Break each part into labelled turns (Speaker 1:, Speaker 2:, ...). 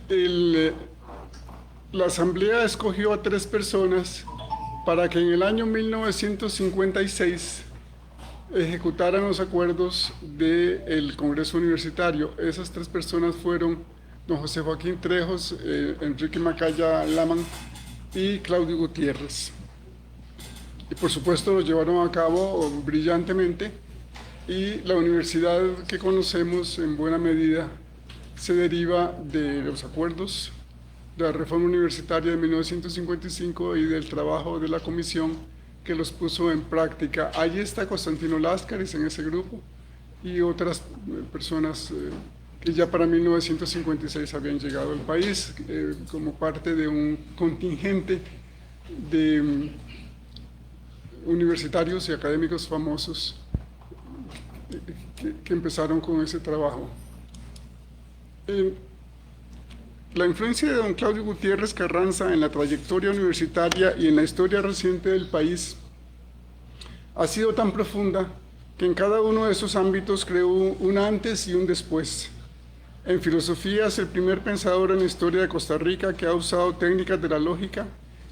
Speaker 1: el, la Asamblea escogió a 3 personas para que en el año 1956 ejecutaran los acuerdos del Congreso Universitario. Esas 3 personas fueron don José Joaquín Trejos, Enrique Macaya Laman y Claudio Gutiérrez. Y por supuesto lo llevaron a cabo brillantemente, y la universidad que conocemos en buena medida se deriva de los acuerdos de la reforma universitaria de 1955 y del trabajo de la comisión que los puso en práctica. Allí está Constantino Láscaris en ese grupo y otras personas que ya para 1956 habían llegado al país como parte de un contingente de universitarios y académicos famosos que empezaron con ese trabajo. La influencia de don Claudio Gutiérrez Carranza en la trayectoria universitaria y en la historia reciente del país ha sido tan profunda que en cada uno de esos ámbitos creó un antes y un después. En filosofía es el primer pensador en la historia de Costa Rica que ha usado técnicas de la lógica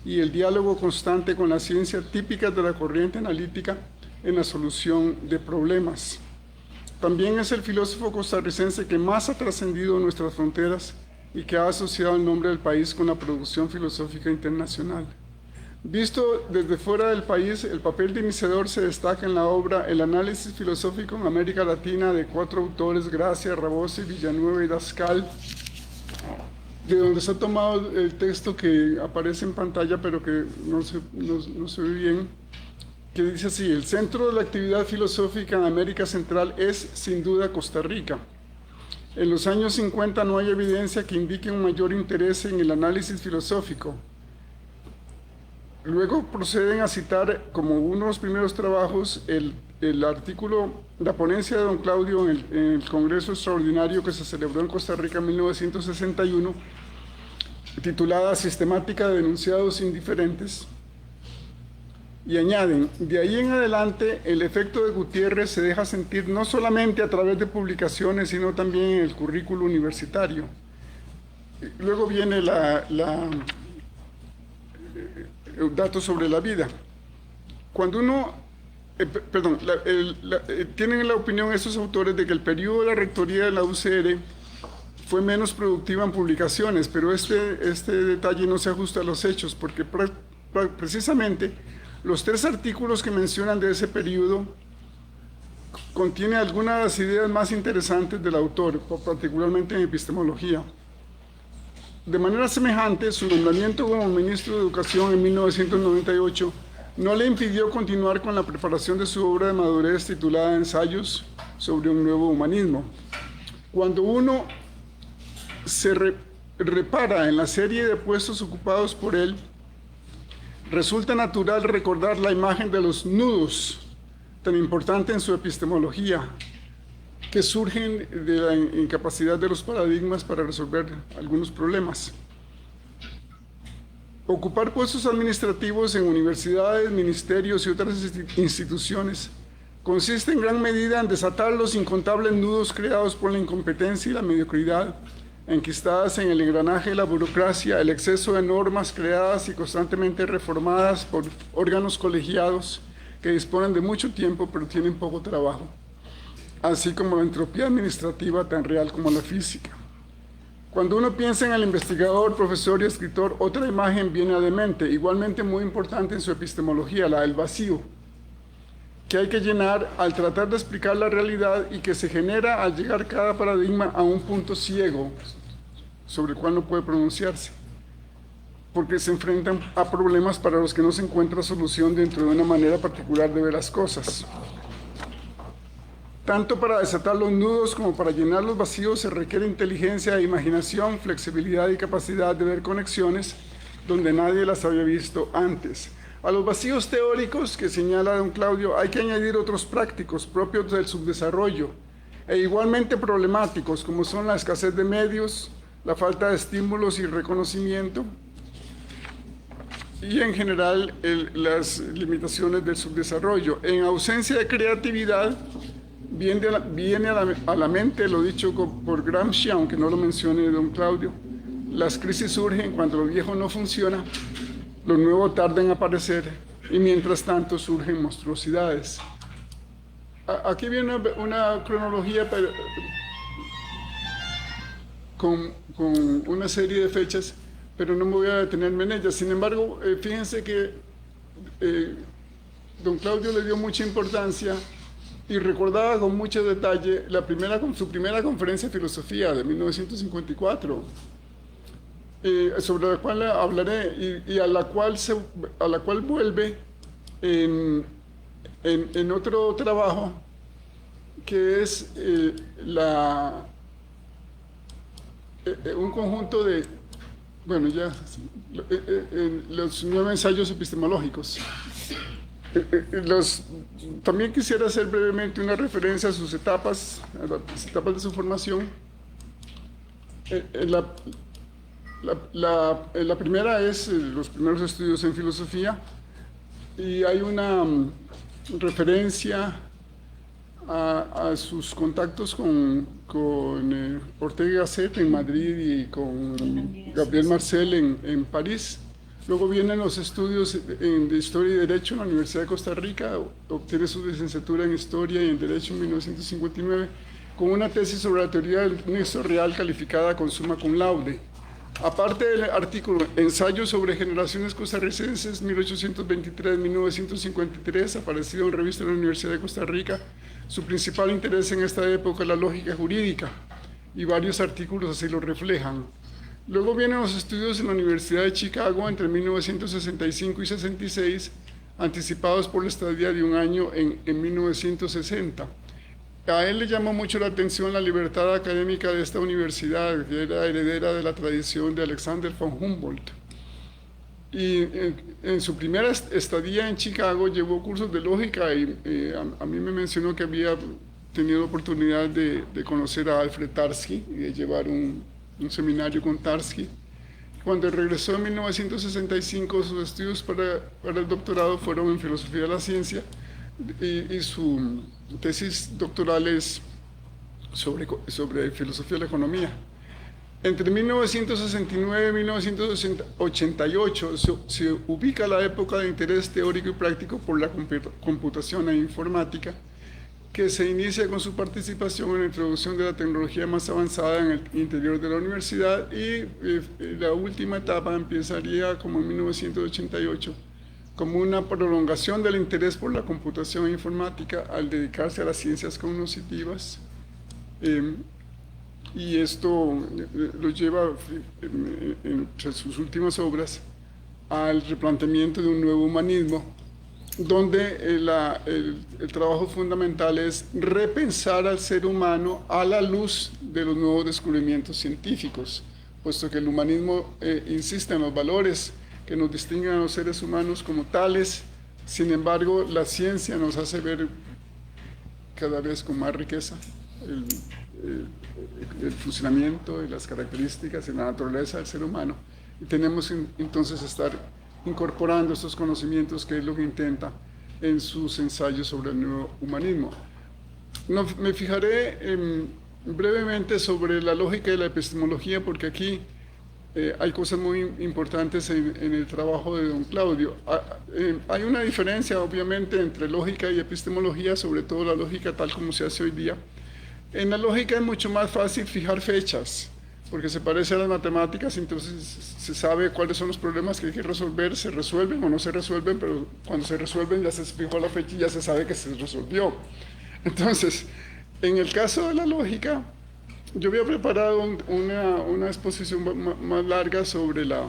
Speaker 1: y el diálogo constante con la ciencia típicas de la corriente analítica en la solución de problemas. También es el filósofo costarricense que más ha trascendido nuestras fronteras y que ha asociado el nombre del país con la producción filosófica internacional. Visto desde fuera del país, el papel de iniciador se destaca en la obra El análisis filosófico en América Latina de 4 autores, Gracia, Rabose, Villanueva y Dascal, de donde se ha tomado el texto que aparece en pantalla, pero que no se ve bien, que dice así: el centro de la actividad filosófica en América Central es, sin duda, Costa Rica. En los años 50 no hay evidencia que indique un mayor interés en el análisis filosófico. Luego proceden a citar como uno de los primeros trabajos el artículo, la ponencia de don Claudio en el Congreso Extraordinario que se celebró en Costa Rica en 1961, titulada Sistemática de Enunciados Indiferentes, y añaden: de ahí en adelante el efecto de Gutiérrez se deja sentir no solamente a través de publicaciones, sino también en el currículo universitario. Luego viene datos sobre la vida. Cuando uno, tienen la opinión estos autores de que el periodo de la rectoría de la UCR fue menos productiva en publicaciones, pero este detalle no se ajusta a los hechos, porque precisamente los 3 artículos que mencionan de ese periodo contienen algunas de las ideas más interesantes del autor, particularmente en epistemología. De manera semejante, su nombramiento como ministro de Educación en 1998 no le impidió continuar con la preparación de su obra de madurez titulada Ensayos sobre un nuevo humanismo. Cuando uno se repara en la serie de puestos ocupados por él, resulta natural recordar la imagen de los nudos, tan importante en su epistemología, que surgen de la incapacidad de los paradigmas para resolver algunos problemas. Ocupar puestos administrativos en universidades, ministerios y otras instituciones consiste en gran medida en desatar los incontables nudos creados por la incompetencia y la mediocridad, enquistadas en el engranaje de la burocracia, el exceso de normas creadas y constantemente reformadas por órganos colegiados que disponen de mucho tiempo pero tienen poco trabajo, así como la entropía administrativa tan real como la física. Cuando uno piensa en el investigador, profesor y escritor, otra imagen viene a la mente, igualmente muy importante en su epistemología, la del vacío, que hay que llenar al tratar de explicar la realidad y que se genera al llegar cada paradigma a un punto ciego sobre el cual no puede pronunciarse, porque se enfrentan a problemas para los que no se encuentra solución dentro de una manera particular de ver las cosas. Tanto para desatar los nudos como para llenar los vacíos se requiere inteligencia, imaginación, flexibilidad y capacidad de ver conexiones donde nadie las había visto antes. A los vacíos teóricos que señala don Claudio hay que añadir otros prácticos propios del subdesarrollo e igualmente problemáticos, como son la escasez de medios, la falta de estímulos y reconocimiento y en general las limitaciones del subdesarrollo. En ausencia de creatividad viene a la mente, lo dicho por Gramsci, aunque no lo mencione don Claudio, las crisis surgen cuando lo viejo no funciona, lo nuevo tarda en aparecer y mientras tanto surgen monstruosidades. Aquí viene una cronología con una serie de fechas, pero no me voy a detenerme en ellas. Sin embargo, fíjense que don Claudio le dio mucha importancia y recordaba con mucho detalle su primera conferencia de filosofía de 1954, sobre la cual hablaré y a la cual vuelve en otro trabajo que es un conjunto de, bueno, ya, los 9 ensayos epistemológicos. También quisiera hacer brevemente una referencia a sus etapas, las etapas de su formación. La primera es los primeros estudios en filosofía y hay una referencia a sus contactos con Ortega y Gasset en Madrid y con Gabriel Marcel en París. Luego vienen los estudios de Historia y Derecho en la Universidad de Costa Rica, obtiene su licenciatura en Historia y en Derecho en 1959, con una tesis sobre la teoría del nexo real calificada con summa cum laude. Aparte del artículo Ensayo sobre generaciones costarricenses 1823-1953, aparecido en revista de la Universidad de Costa Rica, su principal interés en esta época es la lógica jurídica, y varios artículos así lo reflejan. Luego vienen los estudios en la Universidad de Chicago entre 1965 y 66, anticipados por la estadía de un año en 1960. A él le llamó mucho la atención la libertad académica de esta universidad, que era heredera de la tradición de Alexander von Humboldt. Y en su primera estadía en Chicago llevó cursos de lógica y a mí me mencionó que había tenido la oportunidad de conocer a Alfred Tarski y de llevar un seminario con Tarski. Cuando regresó en 1965, sus estudios para el doctorado fueron en filosofía de la ciencia y su tesis doctoral es sobre filosofía de la economía. Entre 1969 y 1988 se ubica la época de interés teórico y práctico por la computación e informática, que se inicia con su participación en la introducción de la tecnología más avanzada en el interior de la universidad y la última etapa empezaría como en 1988, como una prolongación del interés por la computación e informática al dedicarse a las ciencias cognitivas. Y esto lo lleva entre sus últimas obras al replanteamiento de un nuevo humanismo, donde el trabajo fundamental es repensar al ser humano a la luz de los nuevos descubrimientos científicos, puesto que el humanismo insiste en los valores que nos distinguen a los seres humanos como tales. Sin embargo, la ciencia nos hace ver cada vez con más riqueza el funcionamiento y las características y la naturaleza del ser humano. Y tenemos entonces estar incorporando estos conocimientos, que es lo que intenta en sus ensayos sobre el nuevo humanismo. Me fijaré brevemente sobre la lógica de la epistemología, porque aquí hay cosas muy importantes en el trabajo de don Claudio. Hay una diferencia, obviamente, entre lógica y epistemología, sobre todo la lógica tal como se hace hoy día. En la lógica es mucho más fácil fijar fechas, porque se parece a las matemáticas, entonces se sabe cuáles son los problemas que hay que resolver, se resuelven o no se resuelven, pero cuando se resuelven ya se fijó la fecha y ya se sabe que se resolvió. Entonces, en el caso de la lógica, yo había preparado una exposición más larga sobre la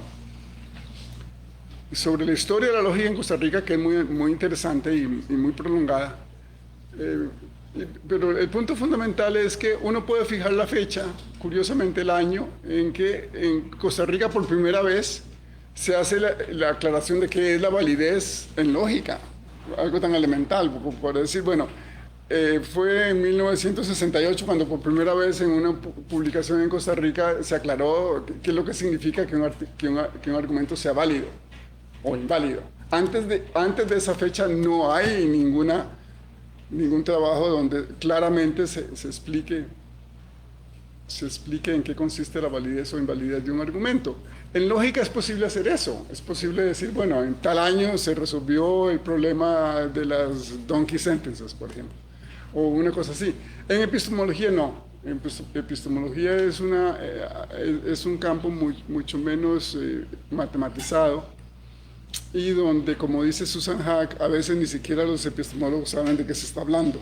Speaker 1: historia de la lógica en Costa Rica, que es muy interesante y muy prolongada. Pero el punto fundamental es que uno puede fijar la fecha, curiosamente el año, en que en Costa Rica por primera vez se hace la aclaración de qué es la validez en lógica, algo tan elemental, por decir, bueno, fue en 1968 cuando por primera vez en una publicación en Costa Rica se aclaró qué es lo que significa que un argumento sea válido o inválido. Antes de esa fecha no hay ningún trabajo donde claramente se explique se explique en qué consiste la validez o invalidez de un argumento. En lógica es posible hacer eso, es posible decir, bueno, en tal año se resolvió el problema de las donkey sentences, por ejemplo, o una cosa así. En epistemología no. En epistemología es un campo mucho menos matematizado, y donde, como dice Susan Hack, a veces ni siquiera los epistemólogos saben de qué se está hablando.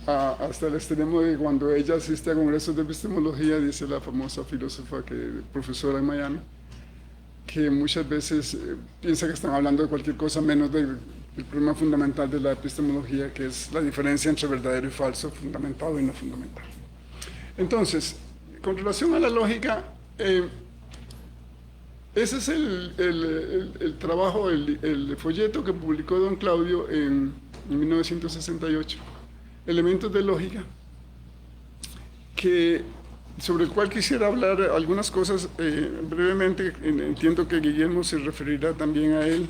Speaker 1: Hasta el extremo de cuando ella asiste a congresos de epistemología, dice la famosa filósofa profesora en Miami, que muchas veces piensa que están hablando de cualquier cosa menos del problema fundamental de la epistemología, que es la diferencia entre verdadero y falso, fundamentado y no fundamentado. Entonces, con relación a la lógica, ese es el trabajo, el folleto que publicó don Claudio en 1968, Elementos de Lógica, sobre el cual quisiera hablar algunas cosas brevemente. Entiendo que Guillermo se referirá también a él,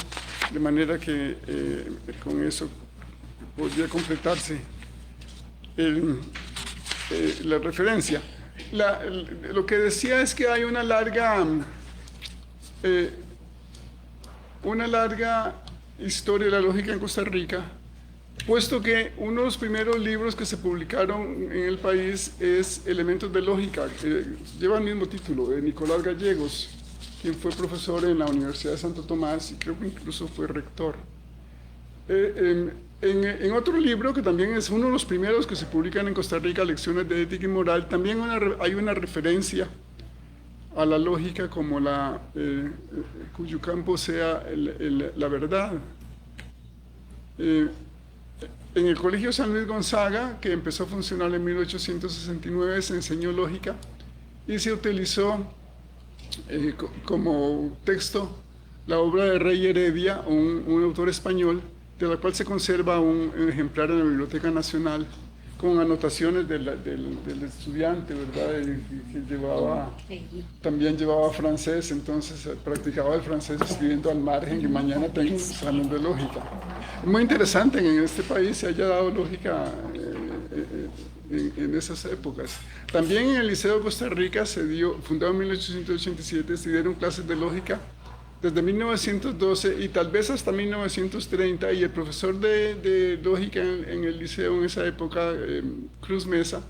Speaker 1: de manera que con eso podría completarse la referencia. Lo que decía es que hay una larga historia de la lógica en Costa Rica, puesto que uno de los primeros libros que se publicaron en el país es Elementos de Lógica, que lleva el mismo título, de Nicolás Gallegos, quien fue profesor en la Universidad de Santo Tomás y creo que incluso fue rector. En otro libro, que también es uno de los primeros que se publican en Costa Rica, Lecciones de Ética y Moral, también hay una referencia a la lógica como cuyo campo sea la verdad. En el Colegio San Luis Gonzaga, que empezó a funcionar en 1869, se enseñó lógica y se utilizó como texto la obra de Rey Heredia, un autor español, de la cual se conserva un ejemplar en la Biblioteca Nacional, con anotaciones del estudiante, ¿verdad? Que también llevaba francés, entonces practicaba el francés escribiendo al margen, y mañana tengo examen de lógica. Muy interesante que en este país se haya dado lógica en esas épocas. También en el Liceo de Costa Rica fundado en 1887, se dieron clases de lógica desde 1912 y tal vez hasta 1930, y el profesor de lógica en el liceo en esa época, Cruz Mesa,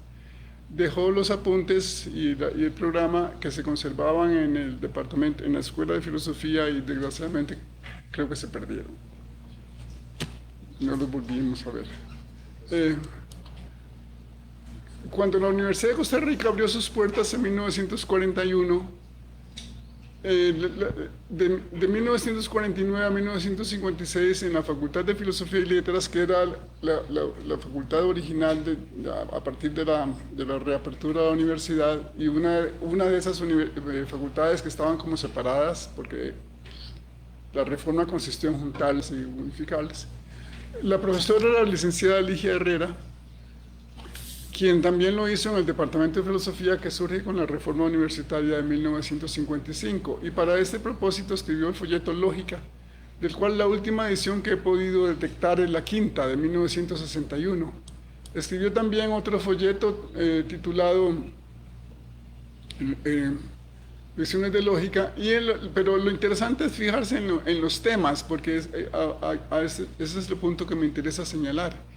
Speaker 1: dejó los apuntes y el programa que se conservaban en el departamento, en la Escuela de Filosofía, y desgraciadamente creo que se perdieron. No los volvimos a ver. Cuando la Universidad de Costa Rica abrió sus puertas en 1941, de 1949 a 1956, en la Facultad de Filosofía y Letras, que era la facultad original a partir de la reapertura de la universidad, y una de esas facultades que estaban como separadas, porque la reforma consistió en juntarlas y unificarlas. La profesora era la licenciada Ligia Herrera, quien también lo hizo en el Departamento de Filosofía, que surge con la Reforma Universitaria de 1955, y para este propósito escribió el folleto Lógica, del cual la última edición que he podido detectar es la quinta, de 1961. Escribió también otro folleto titulado Lecciones de Lógica, pero lo interesante es fijarse en los temas, porque ese es el punto que me interesa señalar.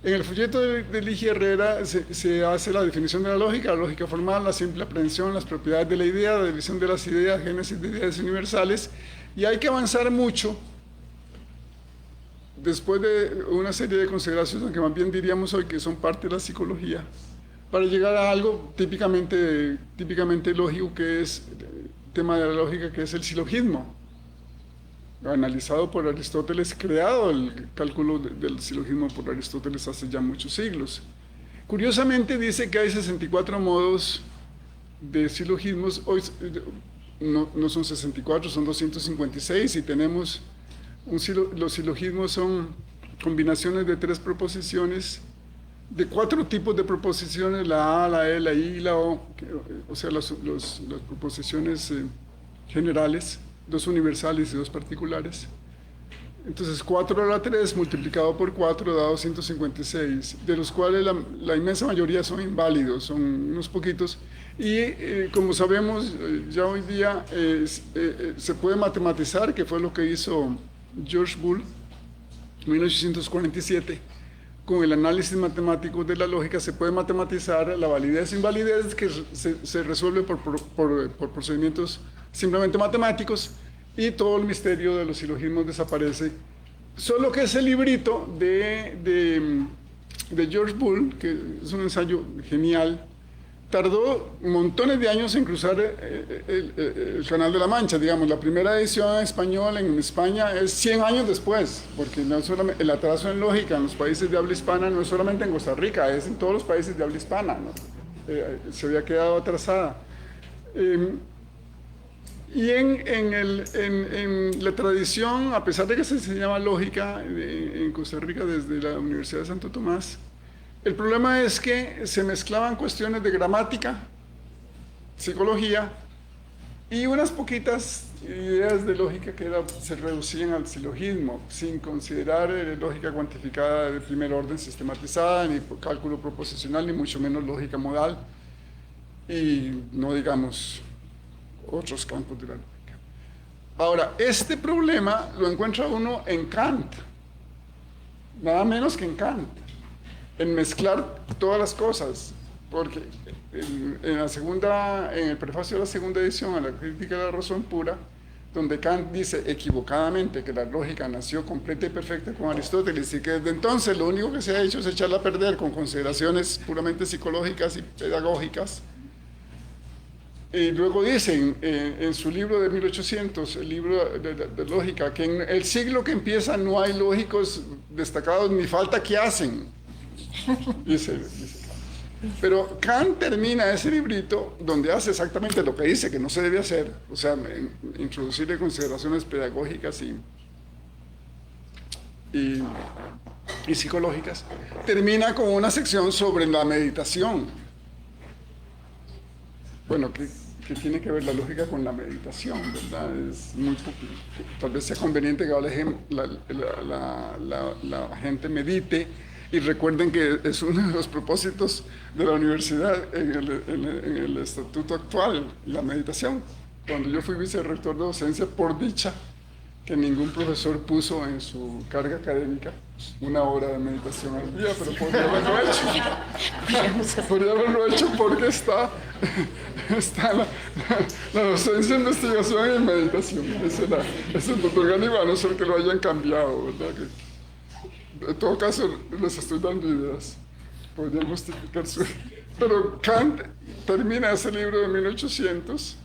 Speaker 1: En el folleto de Ligia Herrera se hace la definición de la lógica formal, la simple aprehensión, las propiedades de la idea, la división de las ideas, génesis de ideas universales, y hay que avanzar mucho después de una serie de consideraciones que más bien diríamos hoy que son parte de la psicología, para llegar a algo típicamente lógico, que es el tema de la lógica, que es el silogismo, analizado por Aristóteles, creado el cálculo del silogismo por Aristóteles hace ya muchos siglos. Curiosamente dice que hay 64 modos de silogismos. Hoy no son 64, son 256, y tenemos los silogismos son combinaciones de 3 proposiciones, de 4 tipos de proposiciones: la A, la E, la I y la O, o sea, las proposiciones generales, 2 universales y 2 particulares. Entonces 4 a la 3 multiplicado por 4 da 256, de los cuales la inmensa mayoría son inválidos, son unos poquitos, Y como sabemos, ya hoy día se puede matematizar, que fue lo que hizo George Boole en 1847. Con el análisis matemático de la lógica se puede matematizar la validez e invalidez, que se resuelve por procedimientos simplemente matemáticos, y todo el misterio de los silogismos desaparece. Solo que ese librito de George Boole, que es un ensayo genial, tardó montones de años en cruzar el Canal de la Mancha, digamos. La primera edición en español en España es 100 años después, porque no solamente, el atraso en lógica en los países de habla hispana no es solamente en Costa Rica, es en todos los países de habla hispana, ¿no? Se había quedado atrasada. Y en la tradición, a pesar de que se enseñaba lógica en Costa Rica desde la Universidad de Santo Tomás, el problema es que se mezclaban cuestiones de gramática, psicología y unas poquitas ideas de lógica que se reducían al silogismo, sin considerar lógica cuantificada de primer orden sistematizada, ni cálculo proposicional, ni mucho menos lógica modal, y no digamos otros campos de la lógica. Ahora, este problema lo encuentra uno en Kant, nada menos que en Kant, en mezclar todas las cosas, porque en el prefacio de la segunda edición a la Crítica de la Razón Pura, donde Kant dice equivocadamente que la lógica nació completa y perfecta con Aristóteles y que desde entonces lo único que se ha hecho es echarla a perder con consideraciones puramente psicológicas y pedagógicas. Y luego dicen en su libro de 1800, el libro de lógica, que en el siglo que empieza no hay lógicos destacados ni falta que hacen. Dice. Pero Kant termina ese librito donde hace exactamente lo que dice que no se debe hacer, o sea, introducirle consideraciones pedagógicas y psicológicas. Termina con una sección sobre la meditación. Bueno, ¿qué tiene que ver la lógica con la meditación, verdad? Tal vez sea conveniente que la gente medite. Y recuerden que es uno de los propósitos de la universidad en el estatuto actual, la meditación. Cuando yo fui vicerrector de docencia, por dicha, que ningún profesor puso en su carga académica 1 hora de meditación al día, pero podría haberlo hecho. Podría haberlo hecho porque está la docencia, investigación y meditación. Ese es el doctor Galivano, no sé que lo hayan cambiado, ¿verdad? En todo caso, les estoy dando ideas. Podrían justificar su... Pero Kant termina ese libro de 1800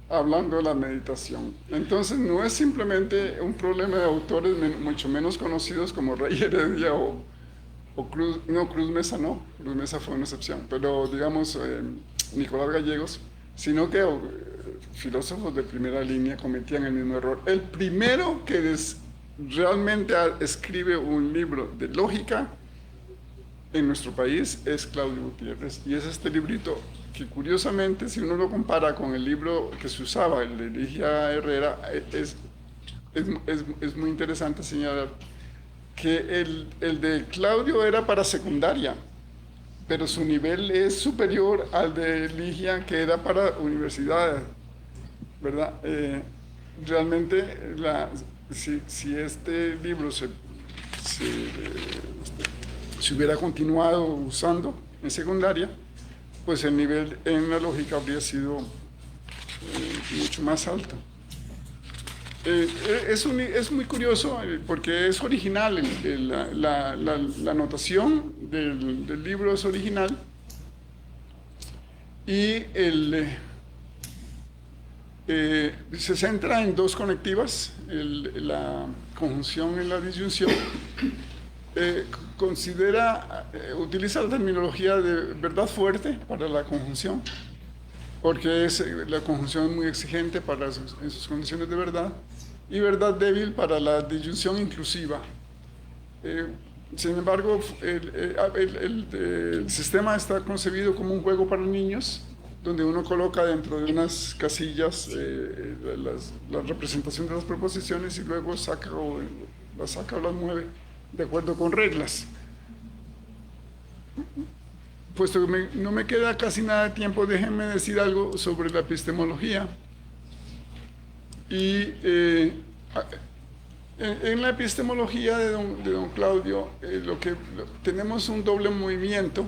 Speaker 1: hablando de la meditación. Entonces, no es simplemente un problema de autores mucho menos conocidos como Rey Heredia o Cruz... No, Cruz Mesa no. Cruz Mesa fue una excepción. Pero, digamos, Nicolás Gallegos, sino que filósofos de primera línea cometían el mismo error. El primero que realmente escribe un libro de lógica en nuestro país es Claudio Gutiérrez, y es este librito que, curiosamente, si uno lo compara con el libro que se usaba, el de Ligia Herrera, es muy interesante señalar que el de Claudio era para secundaria, pero su nivel es superior al de Ligia, que era para universidades, ¿verdad? Realmente si este libro se hubiera continuado usando en secundaria, pues el nivel en la lógica habría sido mucho más alto. Es muy curioso porque es original, la anotación del libro es original, y se centra en dos conectivas, la conjunción y la disyunción. Utiliza la terminología de verdad fuerte para la conjunción, porque la conjunción es muy exigente en sus condiciones de verdad, y verdad débil para la disyunción inclusiva. Sin embargo, el sistema está concebido como un juego para niños, donde uno coloca dentro de unas casillas la representación de las proposiciones y luego las saca o las mueve de acuerdo con reglas. puesto que no me queda casi nada de tiempo, déjenme decir algo sobre la epistemología. Y en la epistemología de don Claudio, tenemos un doble movimiento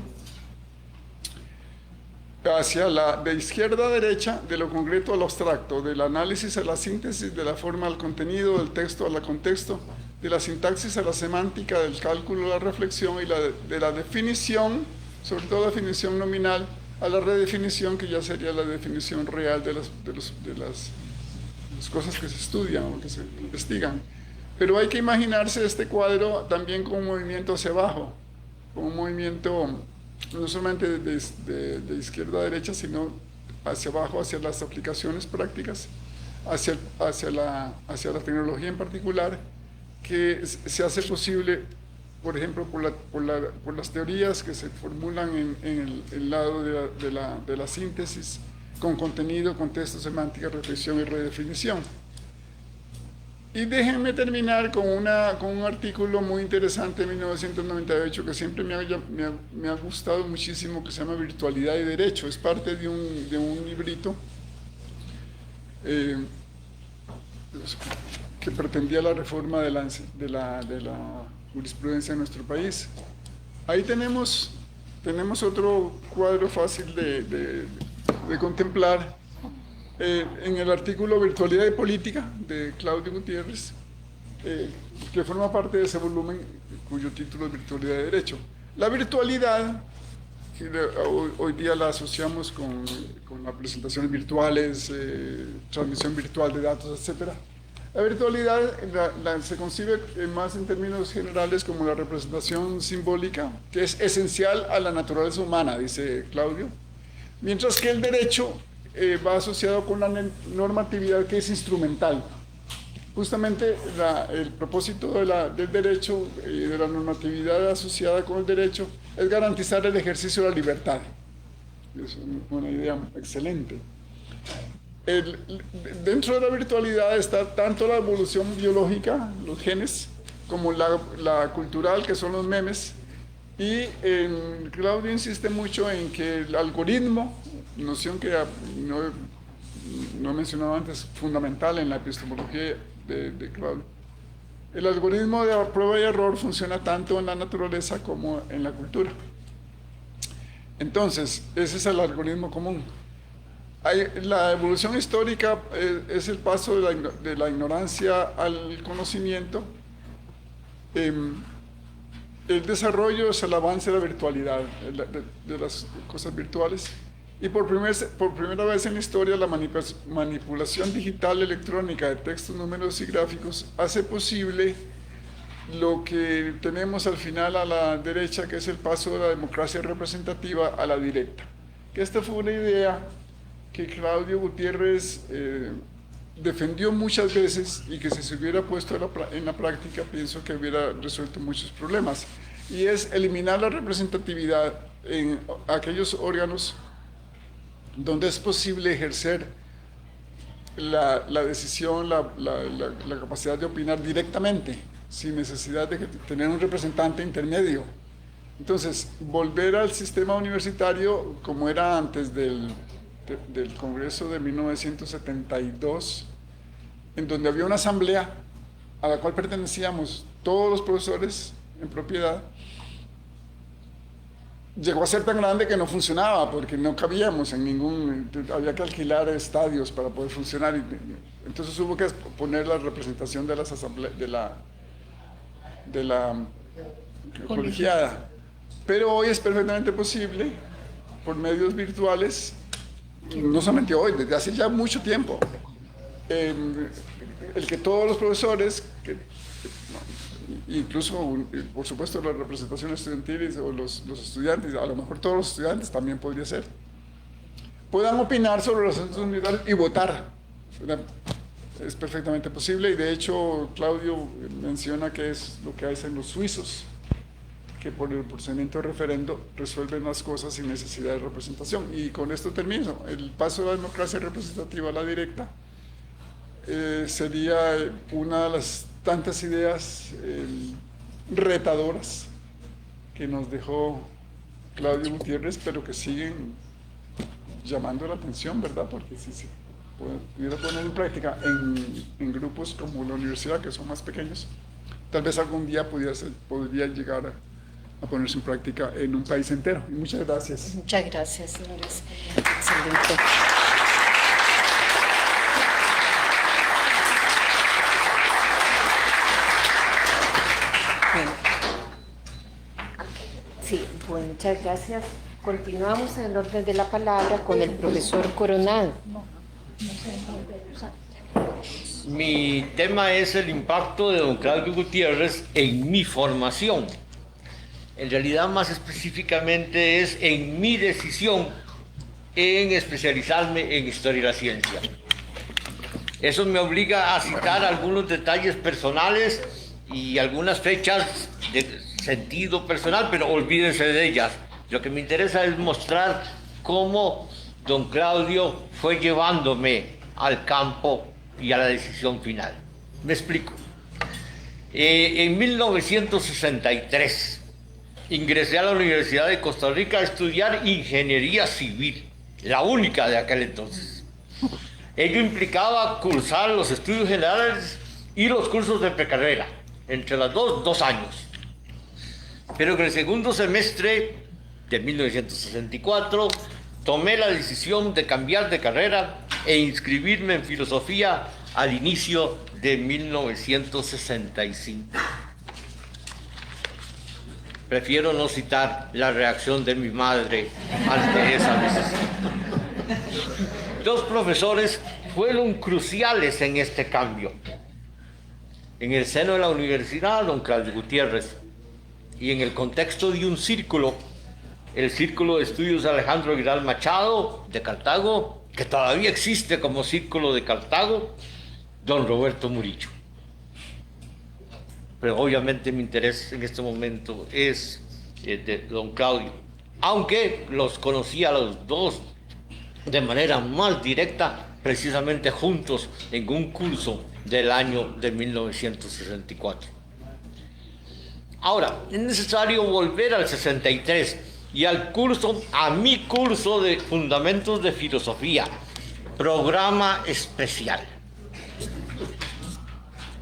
Speaker 1: de izquierda a derecha, de lo concreto a lo abstracto, del análisis a la síntesis, de la forma al contenido, del texto al contexto, de la sintaxis a la semántica, del cálculo a la reflexión y de la definición, sobre todo la definición nominal, a la redefinición, que ya sería la definición real de las cosas que se estudian o que se investigan. Pero hay que imaginarse este cuadro también como un movimiento hacia abajo, como un movimiento no solamente de izquierda a derecha, sino hacia abajo, hacia las aplicaciones prácticas, hacia la tecnología en particular, que se hace posible, por ejemplo, por las teorías que se formulan en el lado de la síntesis, con contenido, contexto, semántica, reflexión y redefinición. Y déjenme terminar con un artículo muy interesante de 1998 que siempre me ha gustado muchísimo, que se llama Virtualidad y Derecho. Es parte de un librito que pretendía la reforma de la jurisprudencia en nuestro país. Ahí tenemos otro cuadro fácil de contemplar. En el artículo Virtualidad y Política de Claudio Gutiérrez, que forma parte de ese volumen cuyo título es Virtualidad y Derecho. La virtualidad, que hoy día la asociamos con las presentaciones virtuales, transmisión virtual de datos, etc. La virtualidad se concibe más en términos generales como la representación simbólica, que es esencial a la naturaleza humana, dice Claudio, mientras que el derecho va asociado con la normatividad, que es instrumental. Justamente el propósito del derecho y de la normatividad asociada con el derecho es garantizar el ejercicio de la libertad. Es una idea excelente. Dentro de la virtualidad está tanto la evolución biológica, los genes, como la cultural, que son los memes. Y Claudio insiste mucho en que el algoritmo, noción que no he mencionado antes, fundamental en la epistemología de Claudio. El algoritmo de prueba y error funciona tanto en la naturaleza como en la cultura. Entonces, ese es el algoritmo común. La evolución histórica es el paso de la ignorancia al conocimiento. El desarrollo es el avance de la virtualidad, de las cosas virtuales. Y por primera vez en la historia, la manipulación digital electrónica de textos, números y gráficos hace posible lo que tenemos al final a la derecha, que es el paso de la democracia representativa a la directa. Que esta fue una idea que Claudio Gutiérrez defendió muchas veces, y que si se hubiera puesto en la práctica, pienso que hubiera resuelto muchos problemas. Y es eliminar la representatividad en aquellos órganos donde es posible ejercer la decisión, la capacidad de opinar directamente, sin necesidad de tener un representante intermedio. Entonces, volver al sistema universitario como era antes del Congreso de 1972, en donde había una asamblea a la cual pertenecíamos todos los profesores en propiedad, llegó a ser tan grande que no funcionaba, porque no cabíamos en había que alquilar estadios para poder funcionar, y entonces hubo que poner la representación de las asambleas, de la colegiada. Pero hoy es perfectamente posible, por medios virtuales, no solamente hoy, desde hace ya mucho tiempo, el que todos los profesores, incluso, por supuesto, las representaciones estudiantiles o los estudiantes, a lo mejor todos los estudiantes también podría ser, puedan opinar sobre los asuntos universitarios y votar. Es perfectamente posible, y de hecho Claudio menciona que es lo que hacen los suizos, que por el procedimiento de referendo resuelven las cosas sin necesidad de representación. Y con esto termino. El paso de la democracia representativa a la directa sería una de las tantas ideas retadoras que nos dejó Claudio Gutiérrez, pero que siguen llamando la atención, ¿verdad? Porque si se pudiera poner en práctica en grupos como la universidad, que son más pequeños, tal vez algún día podría llegar a ponerse en práctica en un país entero. Y muchas gracias.
Speaker 2: Muchas gracias, señores. Excelente. Bueno. Sí, pues muchas gracias. Continuamos en el orden de la palabra con el profesor Coronado.
Speaker 3: Mi tema es el impacto de don Claudio Gutiérrez en mi formación. En realidad, más específicamente, es en mi decisión en especializarme en historia de la ciencia. Eso me obliga a citar algunos detalles personales y algunas fechas de sentido personal, pero olvídense de ellas. Lo que me interesa es mostrar cómo don Claudio fue llevándome al campo y a la decisión final. Me explico. En 1963 ingresé a la Universidad de Costa Rica a estudiar ingeniería civil, la única de aquel entonces. Ello implicaba cursar los estudios generales y los cursos de precarrera, entre las dos años. Pero en el segundo semestre de 1964 tomé la decisión de cambiar de carrera e inscribirme en filosofía al inicio de 1965. Prefiero no citar la reacción de mi madre ante esa decisión. Dos profesores fueron cruciales en este cambio. En el seno de la universidad, don Claudio Gutiérrez, y en el contexto de un círculo, el Círculo de Estudios Alejandro Aguilar Machado de Cartago, que todavía existe como Círculo de Cartago, don Roberto Murillo. Pero obviamente mi interés en este momento es de don Claudio, aunque los conocí a los dos de manera más directa, precisamente juntos en un curso del año de 1964. Ahora, es necesario volver al 63 y a mi curso de Fundamentos de Filosofía, programa especial.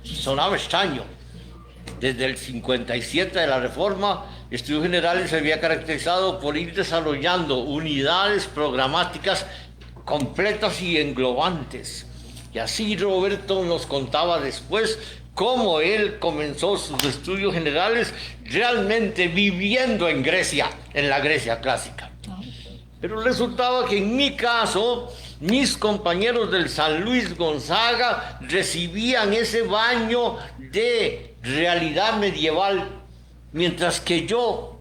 Speaker 3: Sonaba extraño. Desde el 57 de la Reforma, Estudios Generales se había caracterizado por ir desarrollando unidades programáticas completas y englobantes. Y así Roberto nos contaba después cómo él comenzó sus estudios generales realmente viviendo en Grecia, en la Grecia clásica. Pero resultaba que en mi caso, mis compañeros del San Luis Gonzaga recibían ese baño de realidad medieval, mientras que yo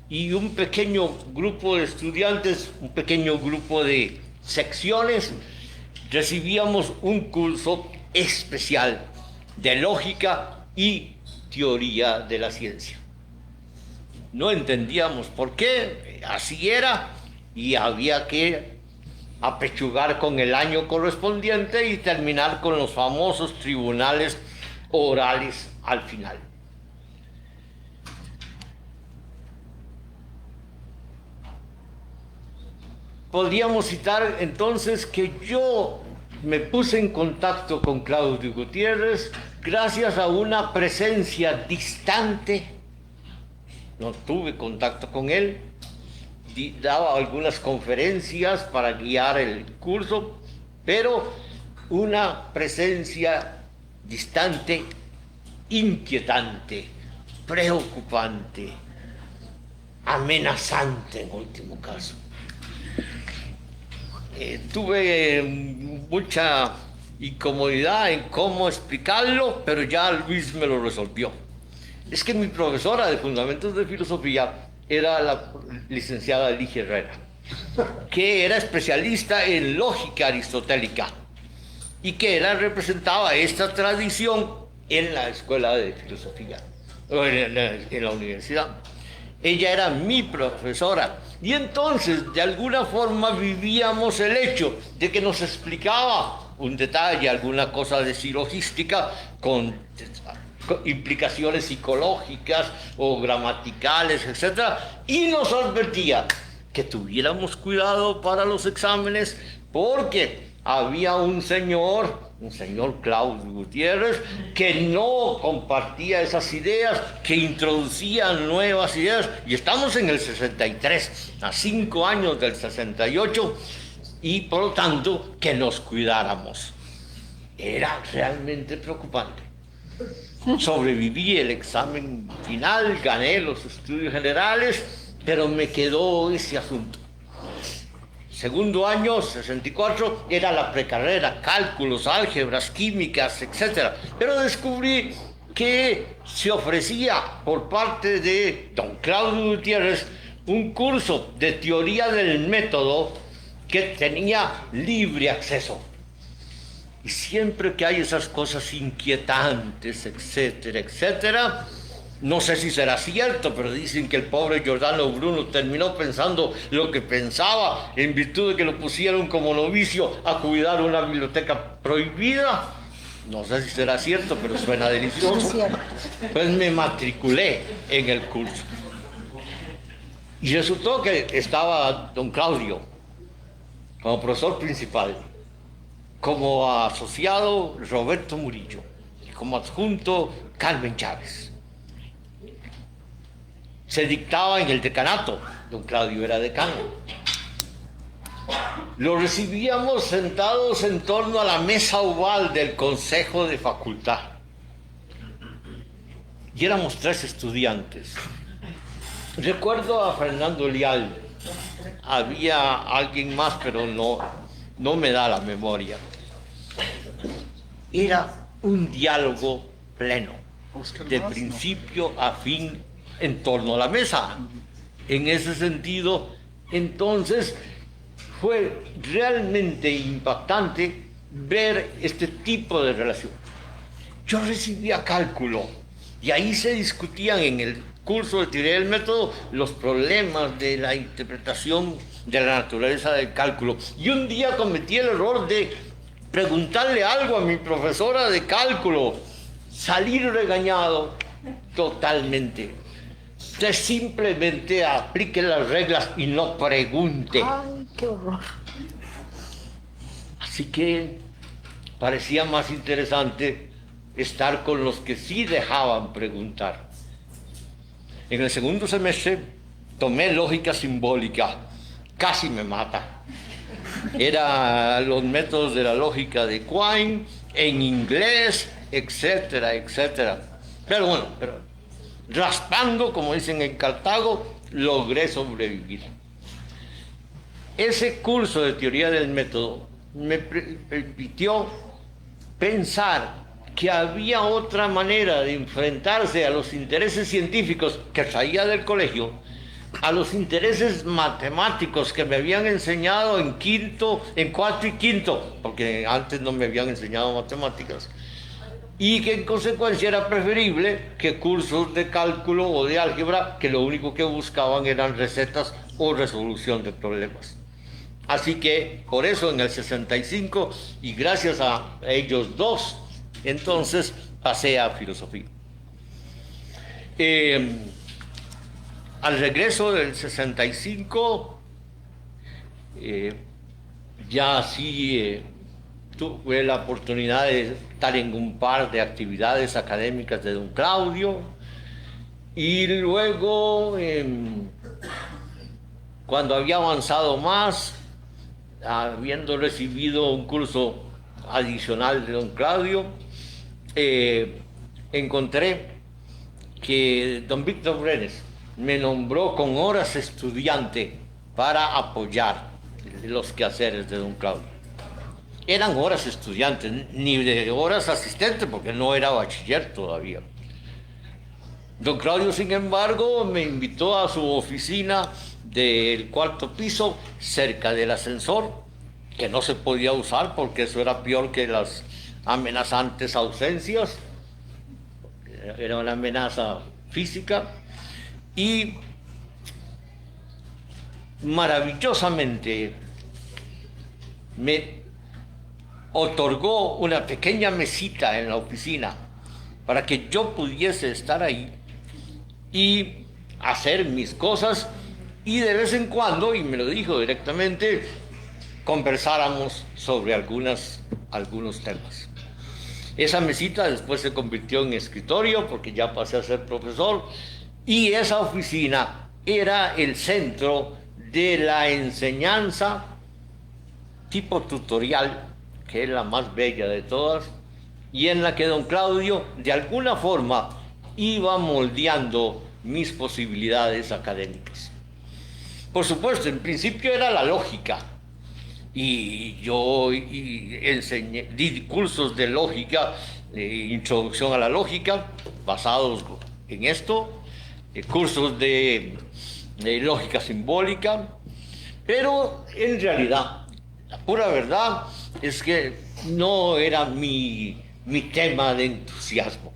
Speaker 3: y un pequeño grupo de estudiantes, un pequeño grupo de secciones, recibíamos un curso especial de lógica y teoría de la ciencia. No entendíamos por qué, así era, y había que apechugar con el año correspondiente y terminar con los famosos tribunales orales al final. Podríamos citar entonces que yo me puse en contacto con Claudio Gutiérrez gracias a una presencia distante. No tuve contacto con él, daba algunas conferencias para guiar el curso, pero una presencia distante, inquietante, preocupante, amenazante en último caso. Tuve mucha incomodidad en cómo explicarlo, pero ya Luis me lo resolvió. Es que mi profesora de Fundamentos de Filosofía era la licenciada Ligia Herrera, que era especialista en lógica aristotélica y que representaba esta tradición en la escuela de filosofía, en la universidad. Ella era mi profesora y entonces de alguna forma vivíamos el hecho de que nos explicaba un detalle, alguna cosa de silogística con implicaciones psicológicas o gramaticales, etc. Y nos advertía que tuviéramos cuidado para los exámenes porque había un señor Claudio Gutiérrez, que no compartía esas ideas, que introducía nuevas ideas, y estamos en el 63, a 5 años del 68, y por lo tanto que nos cuidáramos. Era realmente preocupante. Sobreviví el examen final, gané los estudios generales, pero me quedó ese asunto. Segundo año, 64, era la precarrera, cálculos, álgebras, químicas, etc. Pero descubrí que se ofrecía por parte de don Claudio Gutiérrez un curso de teoría del método que tenía libre acceso. Y siempre que hay esas cosas inquietantes, etcétera, etcétera, no sé si será cierto, pero dicen que el pobre Giordano Bruno terminó pensando lo que pensaba en virtud de que lo pusieron como novicio a cuidar una biblioteca prohibida. No sé si será cierto, pero suena delicioso. Pues me matriculé en el curso. Y resultó que estaba don Claudio como profesor principal, como asociado Roberto Murillo y como adjunto Carmen Chávez. Se dictaba en el decanato, don Claudio era decano. Lo recibíamos sentados en torno a la mesa oval del Consejo de Facultad. Y éramos 3 estudiantes. Recuerdo a Fernando Leal. Había alguien más, pero no me da la memoria. Era un diálogo pleno, de principio a fin, en torno a la mesa. En ese sentido, entonces, fue realmente impactante ver este tipo de relación. Yo recibía cálculo y ahí se discutían en el curso de teoría del método los problemas de la interpretación de la naturaleza del cálculo. Y un día cometí el error de preguntarle algo a mi profesora de cálculo, salir regañado totalmente. Usted simplemente aplique las reglas y no pregunte.
Speaker 2: Ay, qué horror.
Speaker 3: Así que parecía más interesante estar con los que sí dejaban preguntar. En el segundo semestre tomé lógica simbólica. Casi me mata. Era los métodos de la lógica de Quine, en inglés, etcétera, etcétera. Pero bueno, raspando, como dicen en Cartago, logré sobrevivir. Ese curso de teoría del método me permitió pensar que había otra manera de enfrentarse a los intereses científicos que traía del colegio, a los intereses matemáticos que me habían enseñado en cuarto y quinto, porque antes no me habían enseñado matemáticas, y que en consecuencia era preferible que cursos de cálculo o de álgebra que lo único que buscaban eran recetas o resolución de problemas. Así que por eso en el 65, y gracias a ellos dos, entonces pasé a filosofía. Al regreso del 65, ya sí tuve la oportunidad de estar en un par de actividades académicas de don Claudio, y luego, cuando había avanzado más, habiendo recibido un curso adicional de don Claudio, encontré que don Víctor Brenes me nombró con horas estudiante para apoyar los quehaceres de don Claudio. Eran horas estudiantes, ni de horas asistente, porque no era bachiller todavía. Don Claudio, sin embargo, me invitó a su oficina del 4º piso, cerca del ascensor, que no se podía usar porque eso era peor que las amenazantes ausencias. Era una amenaza física. Y maravillosamente me otorgó una pequeña mesita en la oficina para que yo pudiese estar ahí y hacer mis cosas, y de vez en cuando, y me lo dijo directamente, conversáramos sobre algunos temas. Esa mesita después se convirtió en escritorio porque ya pasé a ser profesor, y esa oficina era el centro de la enseñanza tipo tutorial, que es la más bella de todas, y en la que don Claudio de alguna forma iba moldeando mis posibilidades académicas. Por supuesto, en principio era la lógica, y yo di cursos de lógica, introducción a la lógica, basados en esto, cursos de lógica simbólica, pero en realidad, la pura verdad es que no era mi tema de entusiasmo.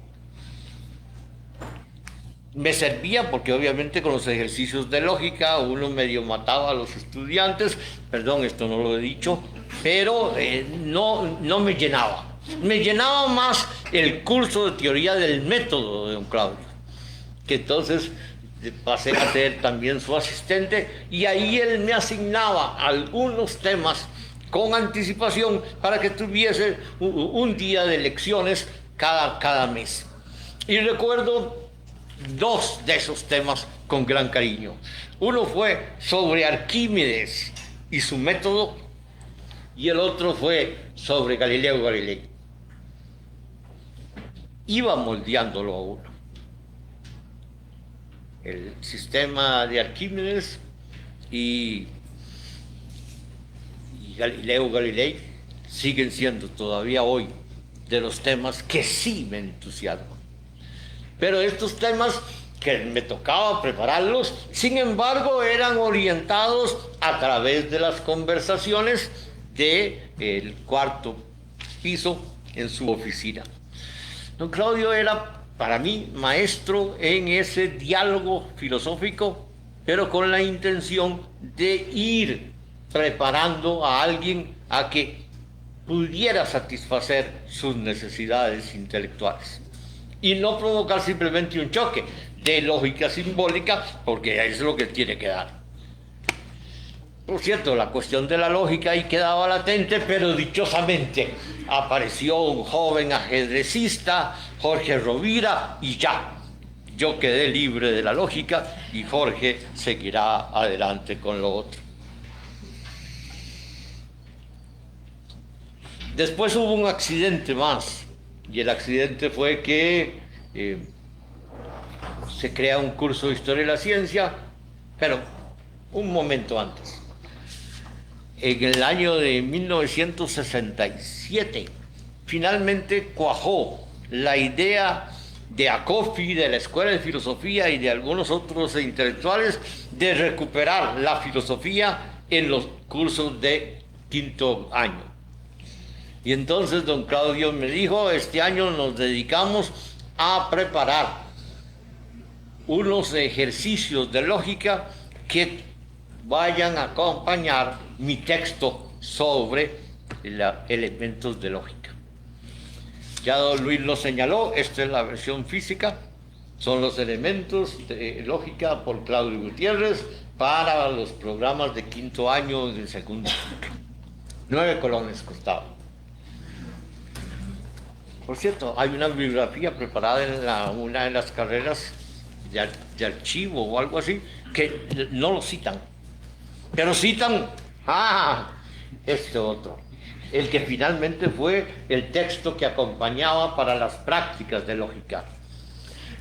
Speaker 3: Me servía porque obviamente con los ejercicios de lógica uno medio mataba a los estudiantes, perdón, esto no lo he dicho, pero no me llenaba. Me llenaba más el curso de teoría del método de don Claudio, que entonces pasé a ser también su asistente, y ahí él me asignaba algunos temas con anticipación para que tuviese un día de lecciones cada mes. Y recuerdo dos de esos temas con gran cariño. Uno fue sobre Arquímedes y su método, y el otro fue sobre Galileo Galilei. Iba moldeándolo a uno. El sistema de Arquímedes y Galileo Galilei siguen siendo todavía hoy de los temas que sí me entusiasman. Pero estos temas que me tocaba prepararlos, sin embargo, eran orientados a través de las conversaciones del cuarto piso en su oficina. Don Claudio era para mí maestro en ese diálogo filosófico, pero con la intención de ir preparando a alguien a que pudiera satisfacer sus necesidades intelectuales y no provocar simplemente un choque de lógica simbólica, porque es lo que tiene que dar. Por cierto, la cuestión de la lógica ahí quedaba latente, pero dichosamente apareció un joven ajedrecista, Jorge Rovira, y ya, yo quedé libre de la lógica y Jorge seguirá adelante con lo otro. Después hubo un accidente más, y el accidente fue que se crea un curso de Historia de la Ciencia, pero un momento antes. En el año de 1967, finalmente cuajó la idea de Acofi, de la Escuela de Filosofía y de algunos otros intelectuales de recuperar la filosofía en los cursos de quinto año. Y entonces don Claudio me dijo, este año nos dedicamos a preparar unos ejercicios de lógica que vayan a acompañar mi texto sobre elementos de lógica. Ya don Luis lo señaló, esta es la versión física, son los elementos de lógica por Claudio Gutiérrez para los programas de quinto año y de segundo. 9 colones costaba. Por cierto, hay una bibliografía preparada en una de las carreras de archivo o algo así, que no lo citan, pero citan este otro, el que finalmente fue el texto que acompañaba para las prácticas de lógica.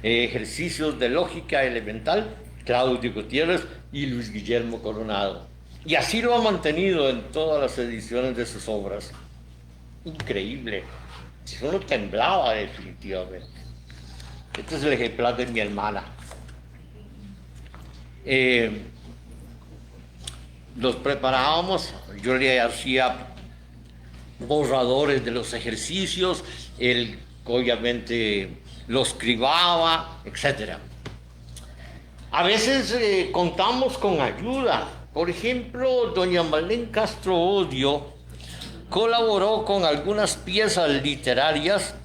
Speaker 3: Ejercicios de lógica elemental, Claudio Gutiérrez y Luis Guillermo Coronado. Y así lo ha mantenido en todas las ediciones de sus obras. Increíble. Uno temblaba definitivamente. Este es el ejemplar de mi hermana. Los preparábamos, yo le hacía borradores de los ejercicios, él obviamente los cribaba, etc. A veces contamos con ayuda. Por ejemplo, doña Marlene Castro Odio colaboró con algunas piezas literarias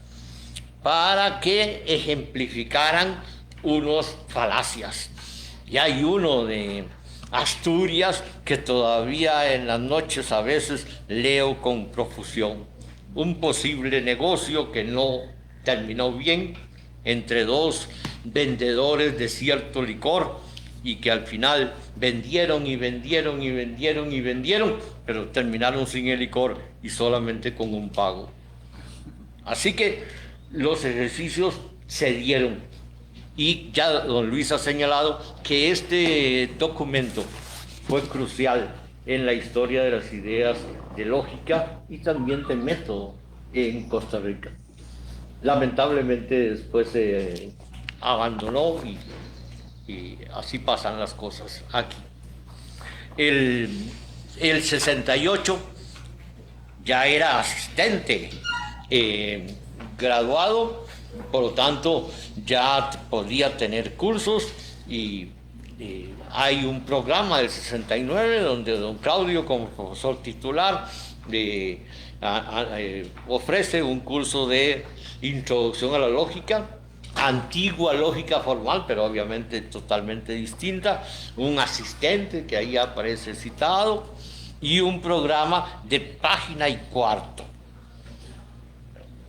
Speaker 3: para que ejemplificaran unos falacias. Y hay uno de Asturias que todavía en las noches a veces leo con profusión. Un posible negocio que no terminó bien entre dos vendedores de cierto licor y que al final vendieron, pero terminaron sin el licor y solamente con un pago. Así que los ejercicios se dieron. Y ya don Luis ha señalado que este documento fue crucial en la historia de las ideas de lógica y también de método en Costa Rica. Lamentablemente después se abandonó y así pasan las cosas aquí. El 68 ya era asistente graduado, por lo tanto ya podía tener cursos y hay un programa del 69 donde don Claudio como profesor titular ofrece un curso de introducción a la lógica, antigua lógica formal, pero obviamente totalmente distinta, un asistente que ahí aparece citado y un programa de página y cuarto.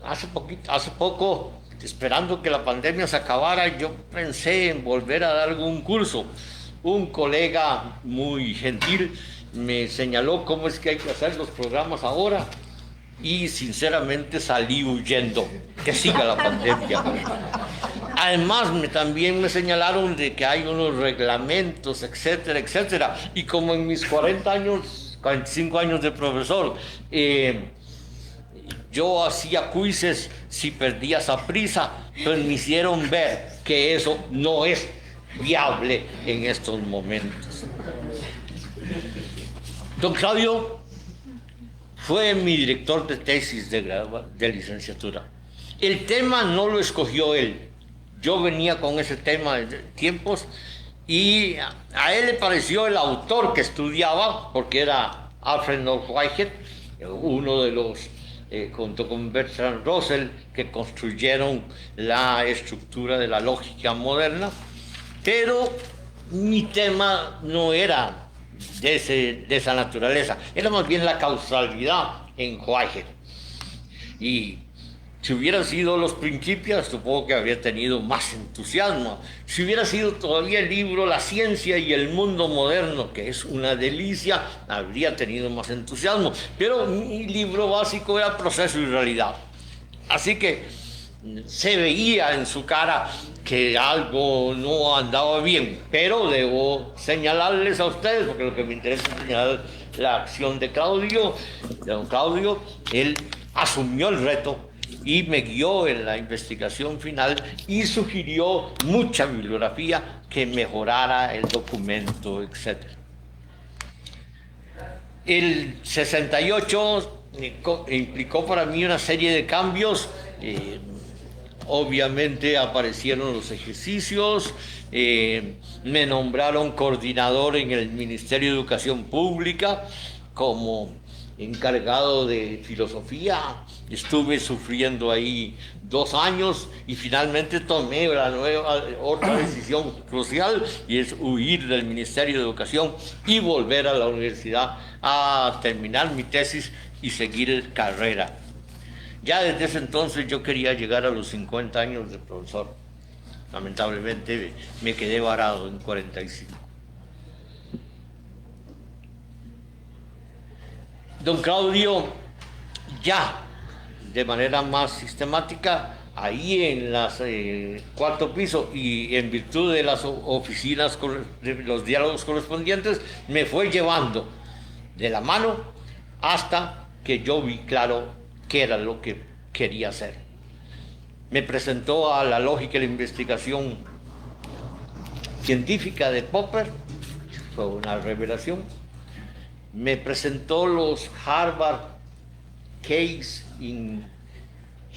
Speaker 3: Hace poco, esperando que la pandemia se acabara, yo pensé en volver a dar algún curso. Un colega muy gentil me señaló cómo es que hay que hacer los programas ahora y sinceramente salí huyendo, que siga la pandemia. Además, también me señalaron de que hay unos reglamentos, etcétera, etcétera. Y como en mis 45 años de profesor, yo hacía quizzes si perdía esa prisa, pues me hicieron ver que eso no es viable en estos momentos. Don Claudio fue mi director de tesis de licenciatura. El tema no lo escogió él. Yo venía con ese tema de tiempos y a él le pareció el autor que estudiaba, porque era Alfred North Whitehead, uno de los, junto con Bertrand Russell, que construyeron la estructura de la lógica moderna, pero mi tema no era de esa naturaleza, era más bien la causalidad en Whitehead. Y si hubieran sido los Principios, supongo que habría tenido más entusiasmo. Si hubiera sido todavía el libro La ciencia y el mundo moderno, que es una delicia, habría tenido más entusiasmo. Pero mi libro básico era Proceso y Realidad. Así que se veía en su cara que algo no andaba bien. Pero debo señalarles a ustedes, porque lo que me interesa es señalar la acción de Claudio. De don Claudio, él asumió el reto y me guió en la investigación final y sugirió mucha bibliografía que mejorara el documento, etc. El 68 implicó para mí una serie de cambios. Obviamente aparecieron los ejercicios, me nombraron coordinador en el Ministerio de Educación Pública como encargado de filosofía. Estuve sufriendo ahí 2 años y finalmente tomé otra decisión crucial, y es huir del Ministerio de Educación y volver a la universidad a terminar mi tesis y seguir carrera. Ya desde ese entonces yo quería llegar a los 50 años de profesor. Lamentablemente me quedé varado en 45. Don Claudio, ya de manera más sistemática, ahí en el cuarto piso y en virtud de las oficinas, de los diálogos correspondientes, me fue llevando de la mano hasta que yo vi claro qué era lo que quería hacer. Me presentó a la lógica y la investigación científica de Popper, fue una revelación. Me presentó los Harvard Case in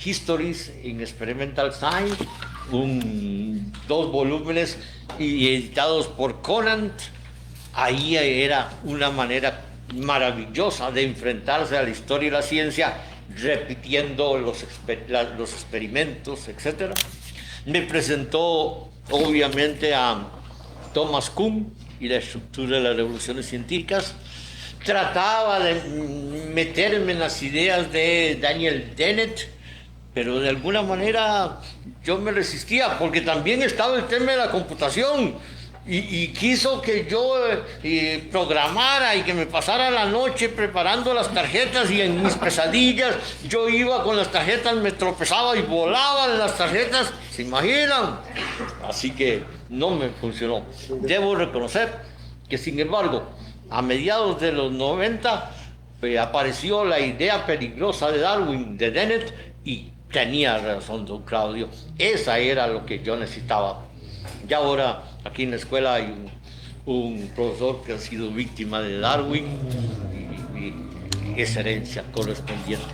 Speaker 3: Histories in Experimental Science, 2 volúmenes y editados por Conant. Ahí era una manera maravillosa de enfrentarse a la historia y la ciencia repitiendo los experimentos, etc. Me presentó obviamente a Thomas Kuhn y la estructura de las revoluciones científicas. Trataba de meterme en las ideas de Daniel Dennett, pero de alguna manera yo me resistía, porque también estaba el tema de la computación, y quiso que yo programara y que me pasara la noche preparando las tarjetas, y en mis pesadillas yo iba con las tarjetas, me tropezaba y volaban las tarjetas, ¿se imaginan? Así que no me funcionó. Debo reconocer que, sin embargo, a mediados de los 90 apareció la idea peligrosa de Darwin, de Dennett, y tenía razón don Claudio. Esa era lo que yo necesitaba. Y ahora aquí en la escuela hay un profesor que ha sido víctima de Darwin y esa herencia correspondiente.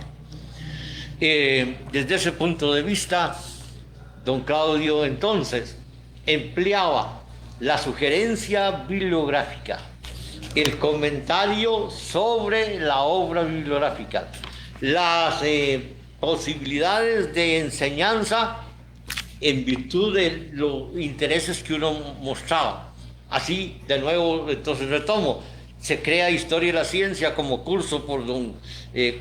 Speaker 3: Desde ese punto de vista, don Claudio entonces empleaba la sugerencia bibliográfica, el comentario sobre la obra bibliográfica, las posibilidades de enseñanza en virtud de los intereses que uno mostraba. Así, de nuevo, entonces retomo, se crea Historia de la Ciencia como curso por don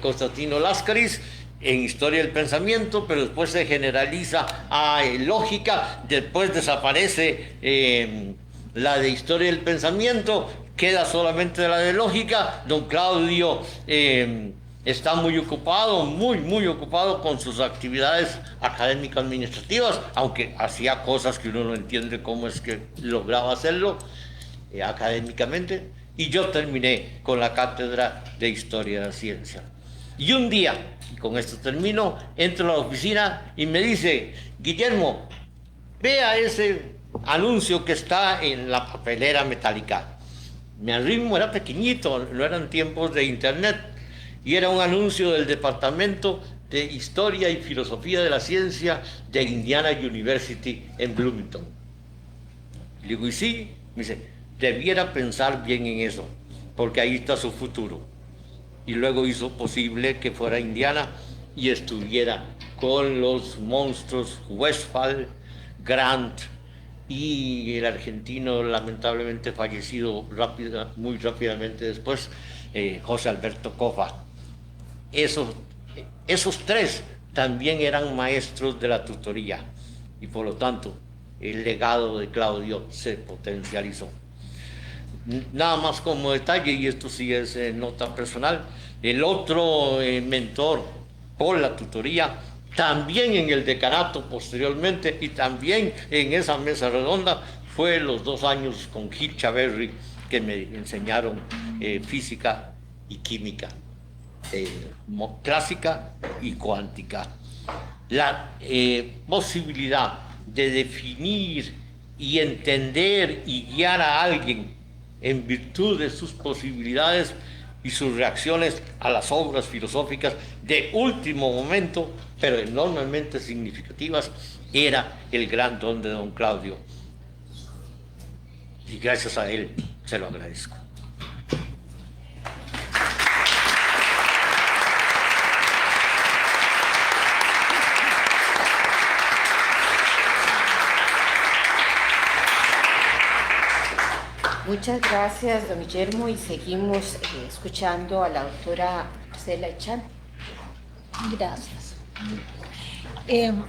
Speaker 3: Constantino Láscaris, en Historia del Pensamiento, pero después se generaliza a Lógica, después desaparece la de Historia del Pensamiento, queda solamente la de Lógica. Don Claudio está muy ocupado con sus actividades académicas administrativas, aunque hacía cosas que uno no entiende cómo es que lograba hacerlo académicamente, y yo terminé con la cátedra de Historia de la Ciencia. Y un día, y con esto termino, entro a la oficina y me dice: Guillermo, vea ese anuncio que está en la papelera metálica. Mi arrimo era pequeñito, no eran tiempos de internet, y era un anuncio del Departamento de Historia y Filosofía de la Ciencia de Indiana University en Bloomington. Le digo: ¿y sí? Me dice: debiera pensar bien en eso, porque ahí está su futuro. Y luego hizo posible que fuera a Indiana y estuviera con los monstruos Westphal, Grant y el argentino lamentablemente fallecido muy rápidamente después, José Alberto Coffa. Esos tres también eran maestros de la tutoría, y por lo tanto el legado de Claudio se potencializó. Nada más como detalle, y esto sí es nota personal, el otro mentor por la tutoría, también en el decanato posteriormente y también en esa mesa redonda, fue los 2 años con Gil Chaverri, que me enseñaron física y química, clásica y cuántica. La posibilidad de definir y entender y guiar a alguien en virtud de sus posibilidades y sus reacciones a las obras filosóficas de último momento, pero enormemente significativas, era el gran don de don Claudio. Y gracias a él se lo agradezco.
Speaker 2: Muchas gracias, don Guillermo, y seguimos escuchando a la doctora Marcela Echán.
Speaker 4: Gracias.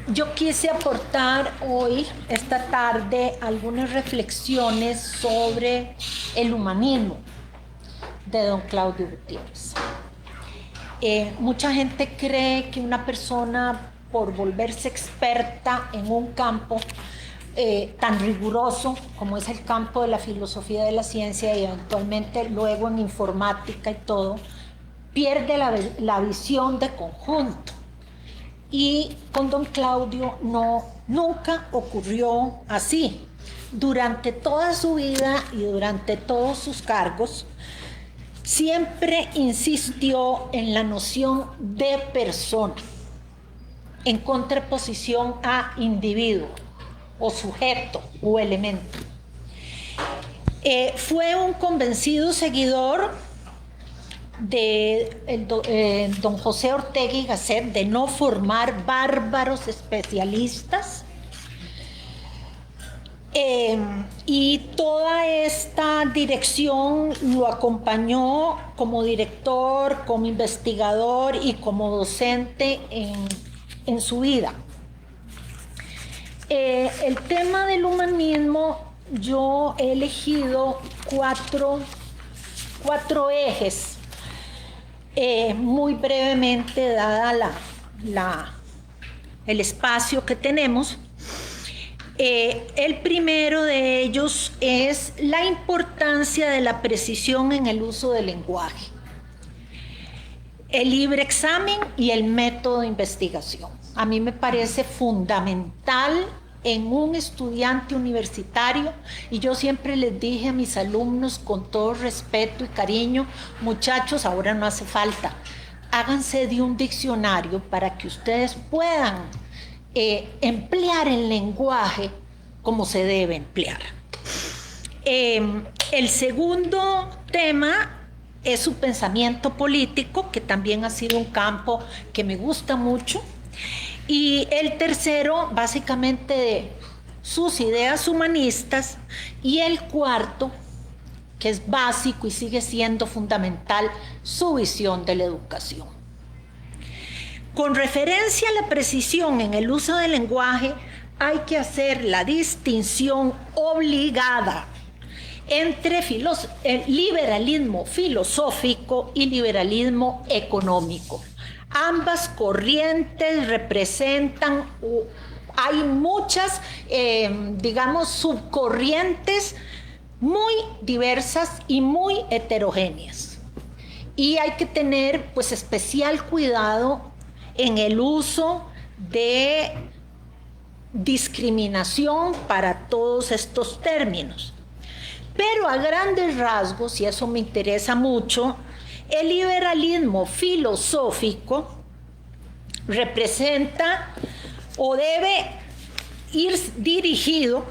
Speaker 4: Yo quise aportar hoy, esta tarde, algunas reflexiones sobre el humanismo de don Claudio Gutiérrez. Mucha gente cree que una persona, por volverse experta en un campo tan riguroso como es el campo de la filosofía de la ciencia y eventualmente luego en informática y todo, pierde la visión de conjunto. Y con don Claudio nunca ocurrió así. Durante toda su vida y durante todos sus cargos, siempre insistió en la noción de persona, en contraposición a individuo o sujeto o elemento. Fue un convencido seguidor don José Ortega y Gasset de no formar bárbaros especialistas. Y toda esta dirección lo acompañó como director, como investigador y como docente en su vida. El tema del humanismo, yo he elegido cuatro ejes, muy brevemente dada el espacio que tenemos. El primero de ellos es la importancia de la precisión en el uso del lenguaje, el libre examen y el método de investigación. A mí me parece fundamental en un estudiante universitario, y yo siempre les dije a mis alumnos con todo respeto y cariño: muchachos, ahora no hace falta, háganse de un diccionario para que ustedes puedan emplear el lenguaje como se debe emplear. El segundo tema es su pensamiento político, que también ha sido un campo que me gusta mucho. Y el tercero, básicamente, de sus ideas humanistas. Y el cuarto, que es básico y sigue siendo fundamental, su visión de la educación. Con referencia a la precisión en el uso del lenguaje, hay que hacer la distinción obligada entre liberalismo filosófico y liberalismo económico. Ambas corrientes representan, hay muchas, subcorrientes muy diversas y muy heterogéneas. Y hay que tener, pues, especial cuidado en el uso de discriminación para todos estos términos. Pero a grandes rasgos, y eso me interesa mucho, el liberalismo filosófico representa o debe ir dirigido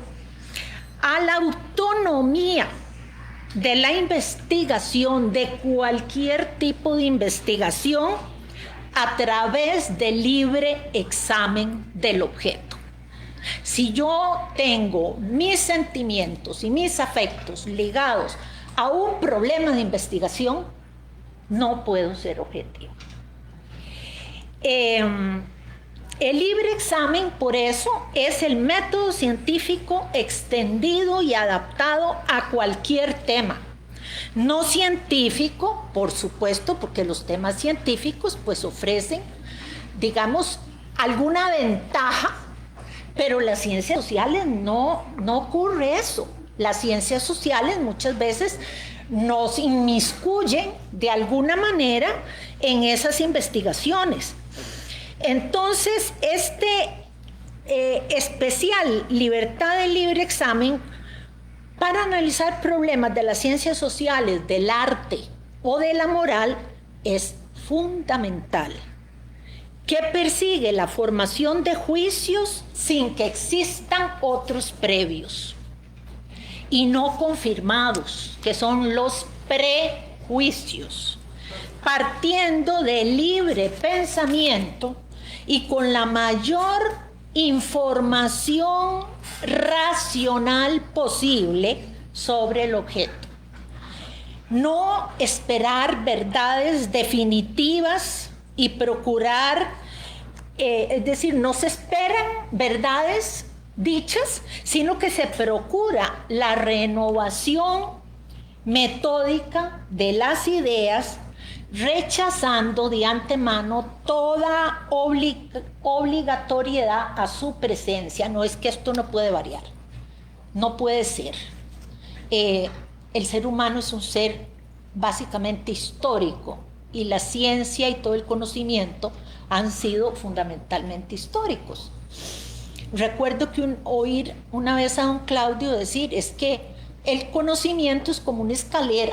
Speaker 4: a la autonomía de la investigación, de cualquier tipo de investigación, a través del libre examen del objeto. Si yo tengo mis sentimientos y mis afectos ligados a un problema de investigación, no puedo ser objetivo. El libre examen, por eso, es el método científico extendido y adaptado a cualquier tema. No científico, por supuesto, porque los temas científicos pues ofrecen, digamos, alguna ventaja, pero las ciencias sociales no ocurre eso. Las ciencias sociales muchas veces nos inmiscuyen de alguna manera en esas investigaciones. Entonces, especial libertad de libre examen para analizar problemas de las ciencias sociales, del arte o de la moral es fundamental, que persigue la formación de juicios sin que existan otros previos y no confirmados, que son los prejuicios, partiendo del libre pensamiento y con la mayor información racional posible sobre el objeto. No esperar verdades definitivas y procurar, es decir, no se esperan verdades dichas, sino que se procura la renovación metódica de las ideas, rechazando de antemano toda obligatoriedad a su presencia. No es que esto no puede variar, no puede ser. El ser humano es un ser básicamente histórico y la ciencia y todo el conocimiento han sido fundamentalmente históricos. Recuerdo que oír una vez a don Claudio decir, es que el conocimiento es como una escalera.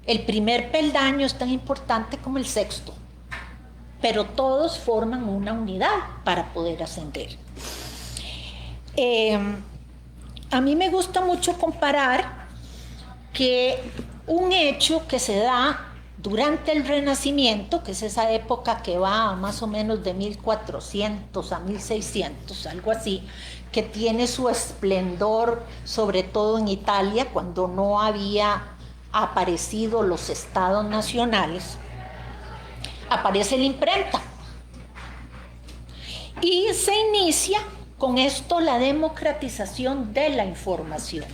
Speaker 4: El primer peldaño es tan importante como el sexto, pero todos forman una unidad para poder ascender. A mí me gusta mucho comparar que un hecho que se da durante el Renacimiento, que es esa época que va más o menos de 1400 a 1600, algo así, que tiene su esplendor, sobre todo en Italia, cuando no había aparecido los estados nacionales, aparece la imprenta. Y se inicia con esto la democratización de la información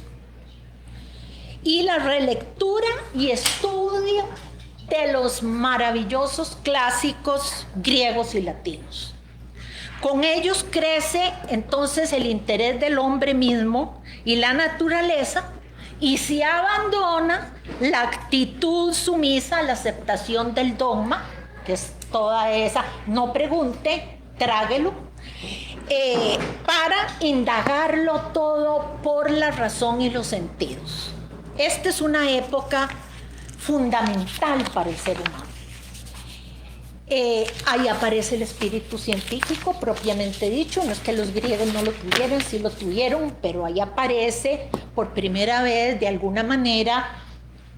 Speaker 4: y la relectura y estudio de los maravillosos clásicos griegos y latinos. Con ellos crece entonces el interés del hombre mismo y la naturaleza, y se abandona la actitud sumisa a la aceptación del dogma, que es toda esa, no pregunte, tráguelo, para indagarlo todo por la razón y los sentidos. Esta es una época fundamental para el ser humano. Ahí aparece el espíritu científico propiamente dicho, no es que los griegos no lo tuvieran, sí lo tuvieron, pero ahí aparece por primera vez de alguna manera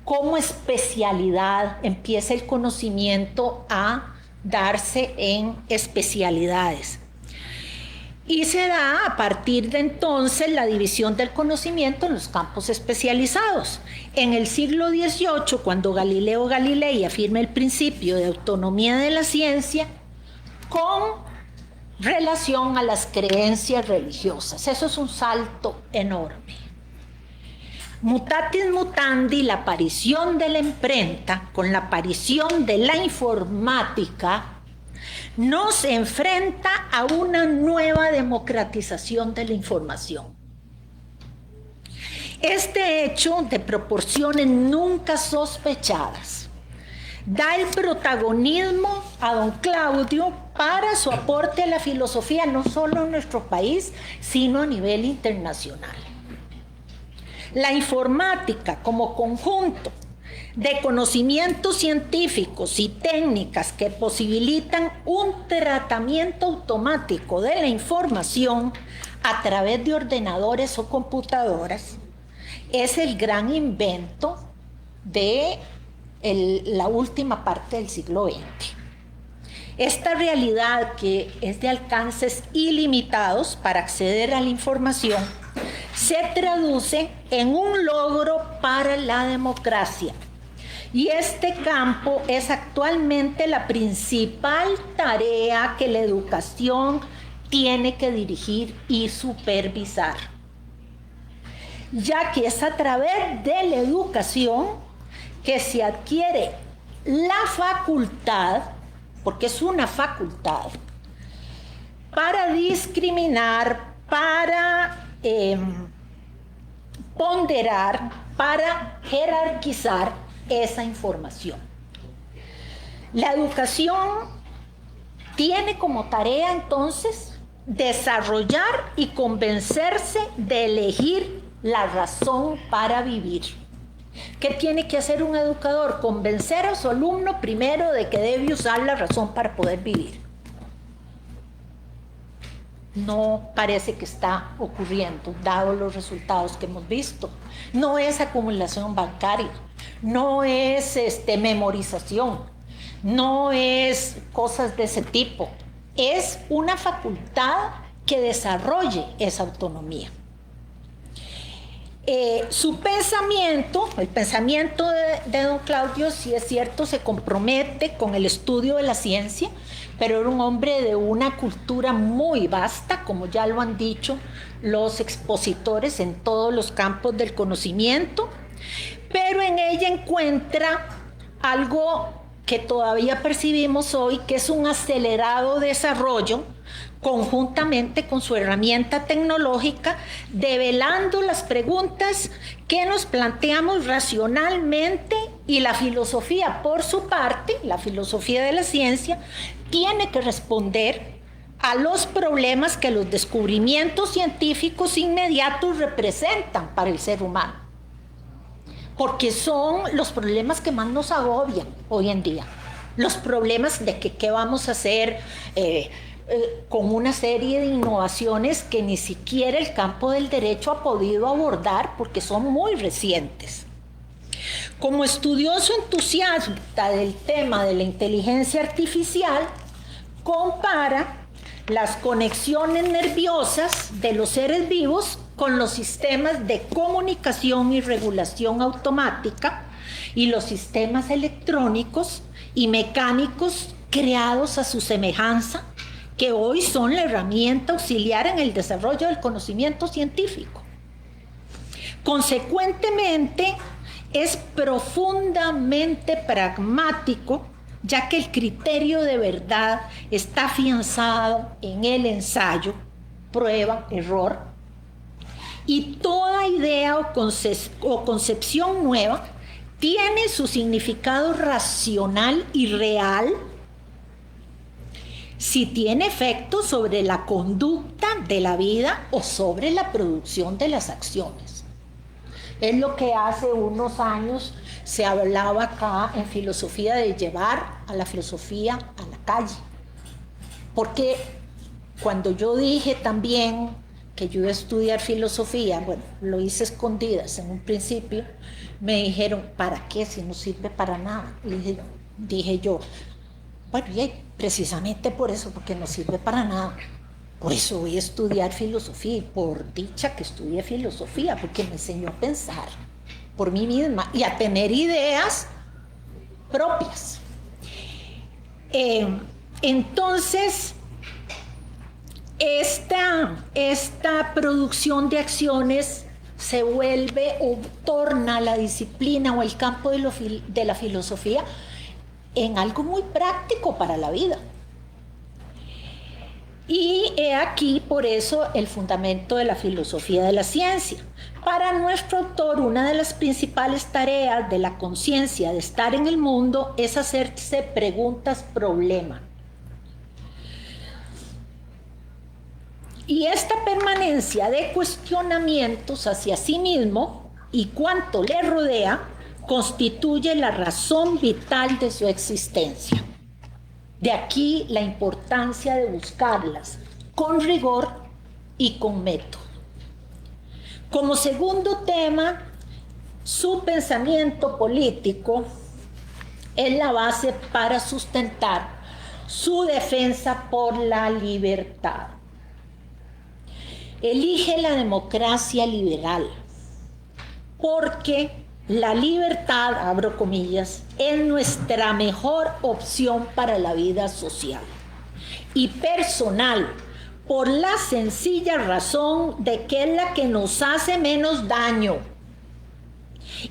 Speaker 4: como especialidad, empieza el conocimiento a darse en especialidades. Y se da a partir de entonces la división del conocimiento en los campos especializados. En el siglo XVIII, cuando Galileo Galilei afirma el principio de autonomía de la ciencia con relación a las creencias religiosas. Eso es un salto enorme. Mutatis mutandi, la aparición de la imprenta con la aparición de la informática nos enfrenta a una nueva democratización de la información. Este hecho, de proporciones nunca sospechadas, da el protagonismo a don Claudio para su aporte a la filosofía, no solo en nuestro país, sino a nivel internacional. La informática como conjunto de conocimientos científicos y técnicas que posibilitan un tratamiento automático de la información a través de ordenadores o computadoras es el gran invento de la última parte del siglo XX. Esta realidad, que es de alcances ilimitados para acceder a la información, se traduce en un logro para la democracia. Y este campo es actualmente la principal tarea que la educación tiene que dirigir y supervisar, ya que es a través de la educación que se adquiere la facultad, porque es una facultad, para discriminar, para ponderar, para jerarquizar esa información. La educación tiene como tarea entonces desarrollar y convencerse de elegir la razón para vivir. ¿Qué tiene que hacer un educador? Convencer a su alumno primero de que debe usar la razón para poder vivir. No parece que está ocurriendo, dado los resultados que hemos visto. No es acumulación bancaria, no es memorización, no es cosas de ese tipo. Es una facultad que desarrolle esa autonomía. Su pensamiento, el pensamiento de don Claudio, sí es cierto, se compromete con el estudio de la ciencia, pero era un hombre de una cultura muy vasta, como ya lo han dicho los expositores en todos los campos del conocimiento, pero en ella encuentra algo que todavía percibimos hoy, que es un acelerado desarrollo conjuntamente con su herramienta tecnológica, develando las preguntas que nos planteamos racionalmente, y la filosofía, por su parte, la filosofía de la ciencia, tiene que responder a los problemas que los descubrimientos científicos inmediatos representan para el ser humano, porque son los problemas que más nos agobian hoy en día, los problemas de que qué vamos a hacer con una serie de innovaciones que ni siquiera el campo del derecho ha podido abordar porque son muy recientes. Como estudioso entusiasta del tema de la inteligencia artificial, compara las conexiones nerviosas de los seres vivos con los sistemas de comunicación y regulación automática y los sistemas electrónicos y mecánicos creados a su semejanza, que hoy son la herramienta auxiliar en el desarrollo del conocimiento científico. Consecuentemente, es profundamente pragmático, ya que el criterio de verdad está afianzado en el ensayo, prueba, error, y toda idea o concepción nueva tiene su significado racional y real si tiene efecto sobre la conducta de la vida o sobre la producción de las acciones. Es lo que hace unos años se hablaba acá en filosofía de llevar a la filosofía a la calle. Porque cuando yo dije también que yo iba a estudiar filosofía, bueno, lo hice escondidas en un principio, me dijeron, ¿para qué? Si no sirve para nada. Y dije yo, bueno, y precisamente por eso, porque no sirve para nada. Por eso voy a estudiar filosofía, y por dicha que estudié filosofía, porque me enseñó a pensar por mí misma y a tener ideas propias. Entonces, esta producción de acciones se vuelve o torna la disciplina o el campo de la filosofía en algo muy práctico para la vida. Y he aquí, por eso, el fundamento de la filosofía de la ciencia. Para nuestro autor, una de las principales tareas de la conciencia de estar en el mundo es hacerse preguntas problema. Y esta permanencia de cuestionamientos hacia sí mismo y cuanto le rodea constituye la razón vital de su existencia. De aquí la importancia de buscarlas con rigor y con método. Como segundo tema, su pensamiento político es la base para sustentar su defensa por la libertad. Elige la democracia liberal porque la libertad, abro comillas, es nuestra mejor opción para la vida social y personal, por la sencilla razón de que es la que nos hace menos daño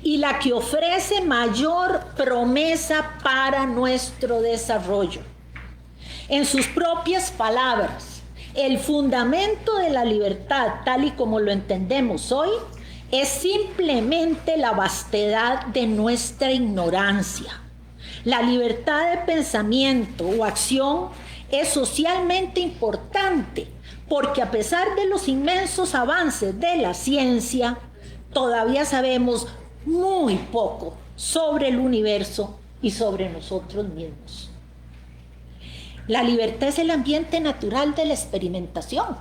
Speaker 4: y la que ofrece mayor promesa para nuestro desarrollo. En sus propias palabras, el fundamento de la libertad, tal y como lo entendemos hoy, es simplemente la vastedad de nuestra ignorancia. La libertad de pensamiento o acción es socialmente importante porque a pesar de los inmensos avances de la ciencia, todavía sabemos muy poco sobre el universo y sobre nosotros mismos. La libertad es el ambiente natural de la experimentación.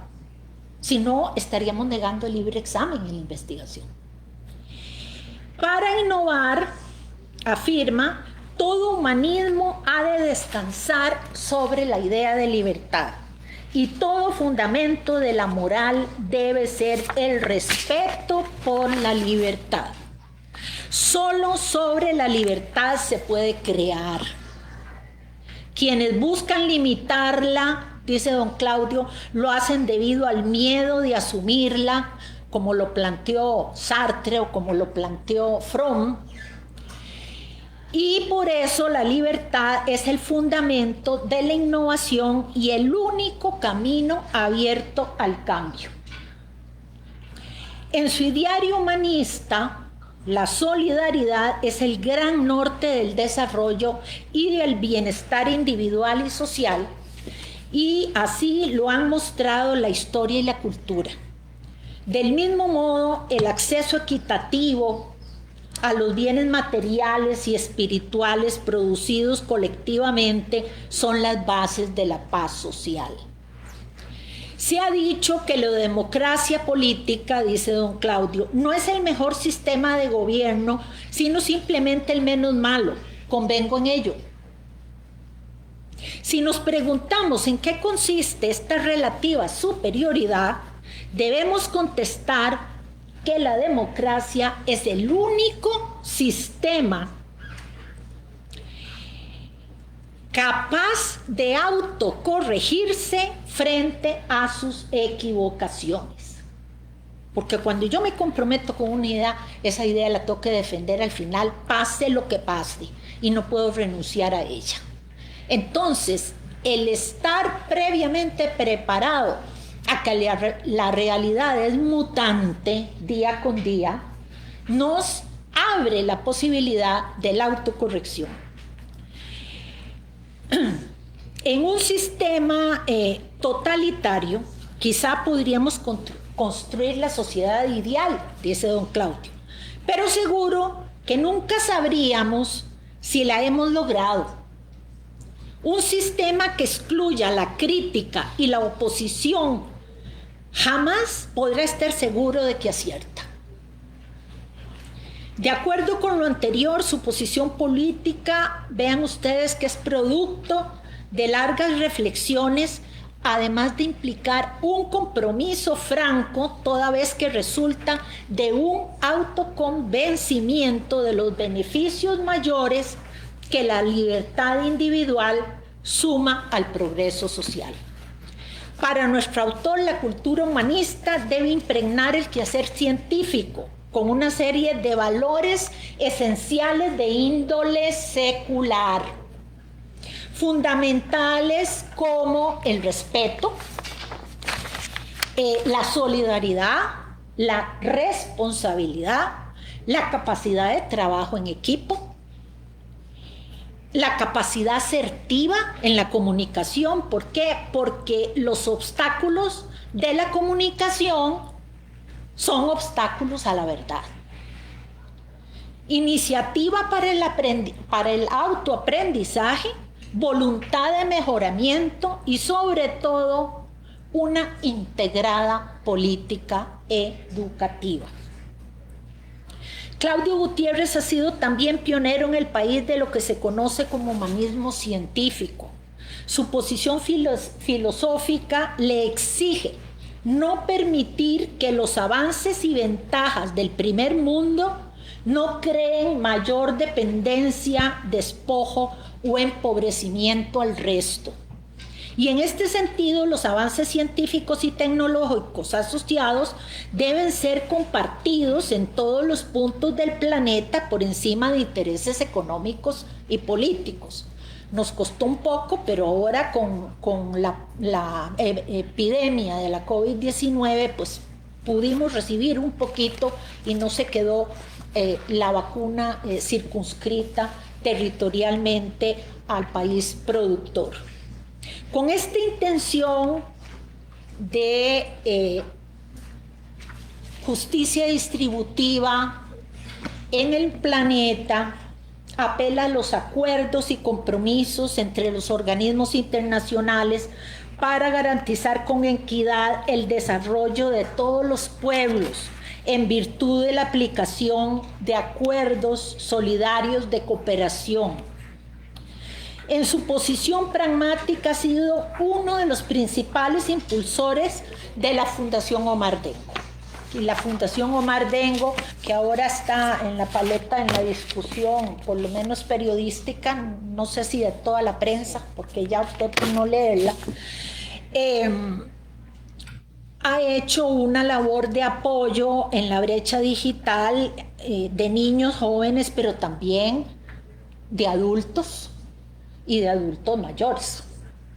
Speaker 4: Si no, estaríamos negando el libre examen en la investigación. Para innovar, afirma, todo humanismo ha de descansar sobre la idea de libertad y todo fundamento de la moral debe ser el respeto por la libertad. Solo sobre la libertad se puede crear. Quienes buscan limitarla, dice don Claudio, lo hacen debido al miedo de asumirla, como lo planteó Sartre o como lo planteó Fromm. Y por eso la libertad es el fundamento de la innovación y el único camino abierto al cambio. En su ideario humanista, la solidaridad es el gran norte del desarrollo y del bienestar individual y social, y así lo han mostrado la historia y la cultura. Del mismo modo, el acceso equitativo a los bienes materiales y espirituales producidos colectivamente son las bases de la paz social. Se ha dicho que la democracia política, dice don Claudio, no es el mejor sistema de gobierno, sino simplemente el menos malo. Convengo en ello. Si nos preguntamos en qué consiste esta relativa superioridad, debemos contestar que la democracia es el único sistema capaz de autocorregirse frente a sus equivocaciones. Porque cuando yo me comprometo con una idea, esa idea la tengo que defender al final, pase lo que pase, y no puedo renunciar a ella. Entonces, el estar previamente preparado a que la realidad es mutante día con día, nos abre la posibilidad de la autocorrección. En un sistema totalitario, quizá podríamos construir la sociedad ideal, dice don Claudio, pero seguro que nunca sabríamos si la hemos logrado. Un sistema que excluya la crítica y la oposición jamás podrá estar seguro de que acierta. De acuerdo con lo anterior, su posición política, vean ustedes que es producto de largas reflexiones, además de implicar un compromiso franco, toda vez que resulta de un autoconvencimiento de los beneficios mayores que la libertad individual suma al progreso social. Para nuestro autor, la cultura humanista debe impregnar el quehacer científico con una serie de valores esenciales de índole secular, fundamentales como el respeto, la solidaridad, la responsabilidad, la capacidad de trabajo en equipo, la capacidad asertiva en la comunicación. ¿Por qué? Porque los obstáculos de la comunicación son obstáculos a la verdad. Iniciativa para el autoaprendizaje, voluntad de mejoramiento y sobre todo una integrada política educativa. Claudio Gutiérrez ha sido también pionero en el país de lo que se conoce como humanismo científico. Su posición filosófica le exige no permitir que los avances y ventajas del primer mundo no creen mayor dependencia, despojo o empobrecimiento al resto. Y en este sentido, los avances científicos y tecnológicos asociados deben ser compartidos en todos los puntos del planeta por encima de intereses económicos y políticos. Nos costó un poco, pero ahora con la epidemia de la COVID-19, pues pudimos recibir un poquito y no se quedó la vacuna circunscrita territorialmente al país productor. Con esta intención de justicia distributiva en el planeta, apela a los acuerdos y compromisos entre los organismos internacionales para garantizar con equidad el desarrollo de todos los pueblos en virtud de la aplicación de acuerdos solidarios de cooperación. En su posición pragmática ha sido uno de los principales impulsores de la Fundación Omar Dengo. Y la Fundación Omar Dengo, que ahora está en la paleta, en la discusión, por lo menos periodística, no sé si de toda la prensa, porque ya usted puede no leerla, ha hecho una labor de apoyo en la brecha digital de niños, jóvenes, pero también de adultos y de adultos mayores.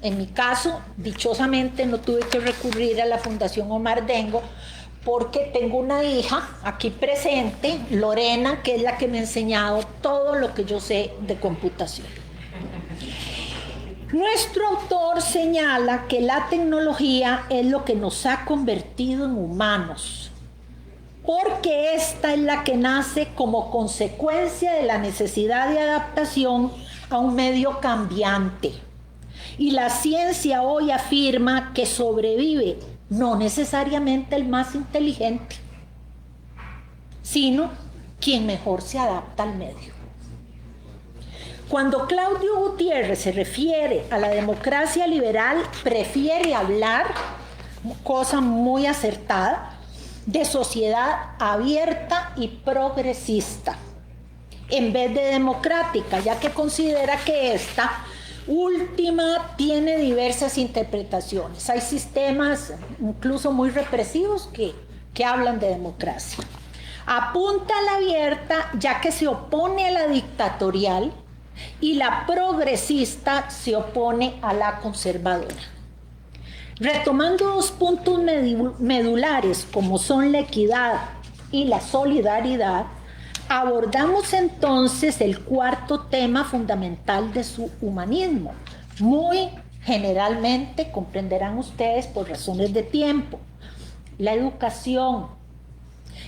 Speaker 4: En mi caso, dichosamente, no tuve que recurrir a la Fundación Omar Dengo, porque tengo una hija aquí presente, Lorena, que es la que me ha enseñado todo lo que yo sé de computación. Nuestro autor señala que la tecnología es lo que nos ha convertido en humanos, porque esta es la que nace como consecuencia de la necesidad de adaptación a un medio cambiante. Y la ciencia hoy afirma que sobrevive no necesariamente el más inteligente, sino quien mejor se adapta al medio. Cuando Claudio Gutiérrez se refiere a la democracia liberal, prefiere hablar, cosa muy acertada, de sociedad abierta y progresista, en vez de democrática, ya que considera que esta última tiene diversas interpretaciones. Hay sistemas incluso muy represivos que hablan de democracia. Apunta a la abierta, ya que se opone a la dictatorial, y la progresista se opone a la conservadora. Retomando dos puntos medulares como son la equidad y la solidaridad, abordamos entonces el cuarto tema fundamental de su humanismo. Muy generalmente, comprenderán ustedes por razones de tiempo, la educación.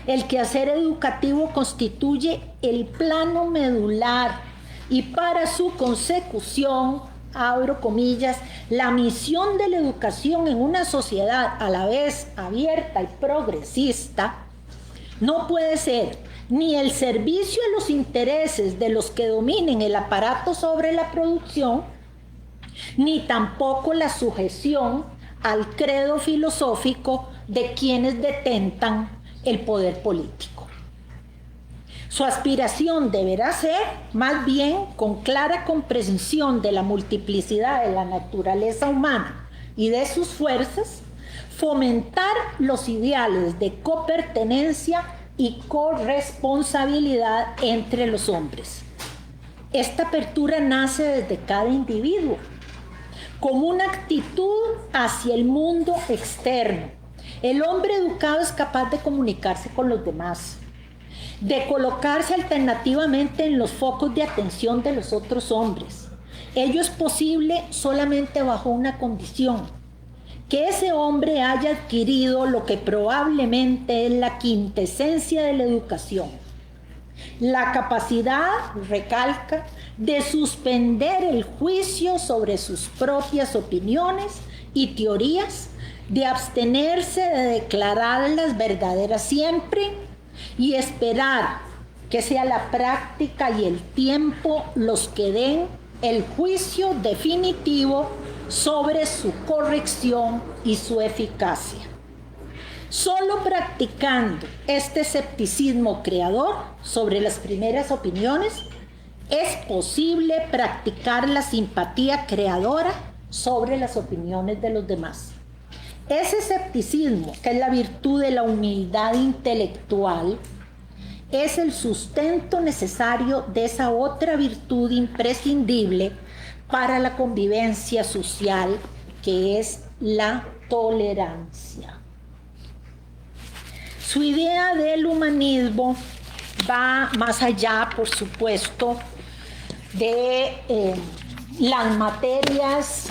Speaker 4: El quehacer educativo constituye el plano medular y para su consecución, abro comillas, la misión de la educación en una sociedad a la vez abierta y progresista no puede ser ni el servicio a los intereses de los que dominen el aparato sobre la producción, ni tampoco la sujeción al credo filosófico de quienes detentan el poder político. Su aspiración deberá ser, más bien, con clara comprensión de la multiplicidad de la naturaleza humana y de sus fuerzas, fomentar los ideales de copertenencia y corresponsabilidad entre los hombres. Esta apertura nace desde cada individuo, como una actitud hacia el mundo externo. El hombre educado es capaz de comunicarse con los demás, de colocarse alternativamente en los focos de atención de los otros hombres. Ello es posible solamente bajo una condición: que ese hombre haya adquirido lo que probablemente es la quintesencia de la educación, la capacidad, recalca, de suspender el juicio sobre sus propias opiniones y teorías, de abstenerse de declararlas verdaderas siempre y esperar que sea la práctica y el tiempo los que den el juicio definitivo sobre su corrección y su eficacia. Solo practicando este escepticismo creador sobre las primeras opiniones es posible practicar la simpatía creadora sobre las opiniones de los demás. Ese escepticismo, que es la virtud de la humildad intelectual, es el sustento necesario de esa otra virtud imprescindible para la convivencia social, que es la tolerancia. Su idea del humanismo va más allá, por supuesto, de las materias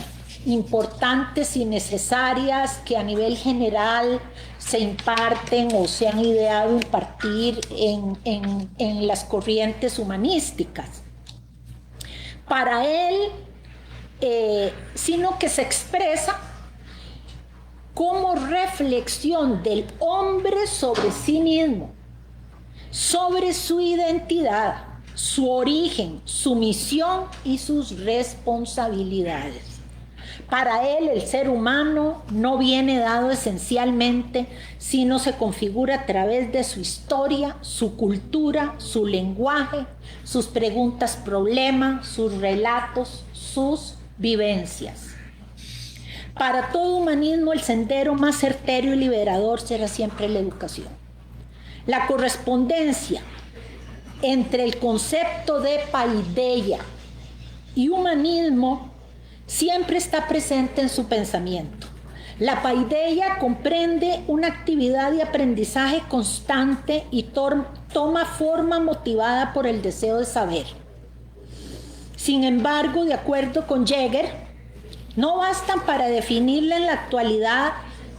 Speaker 4: importantes y necesarias que a nivel general se imparten o se han ideado impartir en las corrientes humanísticas. Para él, sino que se expresa como reflexión del hombre sobre sí mismo, sobre su identidad, su origen, su misión y sus responsabilidades. Para él, el ser humano no viene dado esencialmente, sino se configura a través de su historia, su cultura, su lenguaje, sus preguntas problema, sus relatos, sus vivencias. Para todo humanismo, el sendero más certero y liberador será siempre la educación. La correspondencia entre el concepto de paideia y humanismo siempre está presente en su pensamiento. La paideia comprende una actividad de aprendizaje constante y toma forma motivada por el deseo de saber. Sin embargo, de acuerdo con Jäger, no bastan para definirla en la actualidad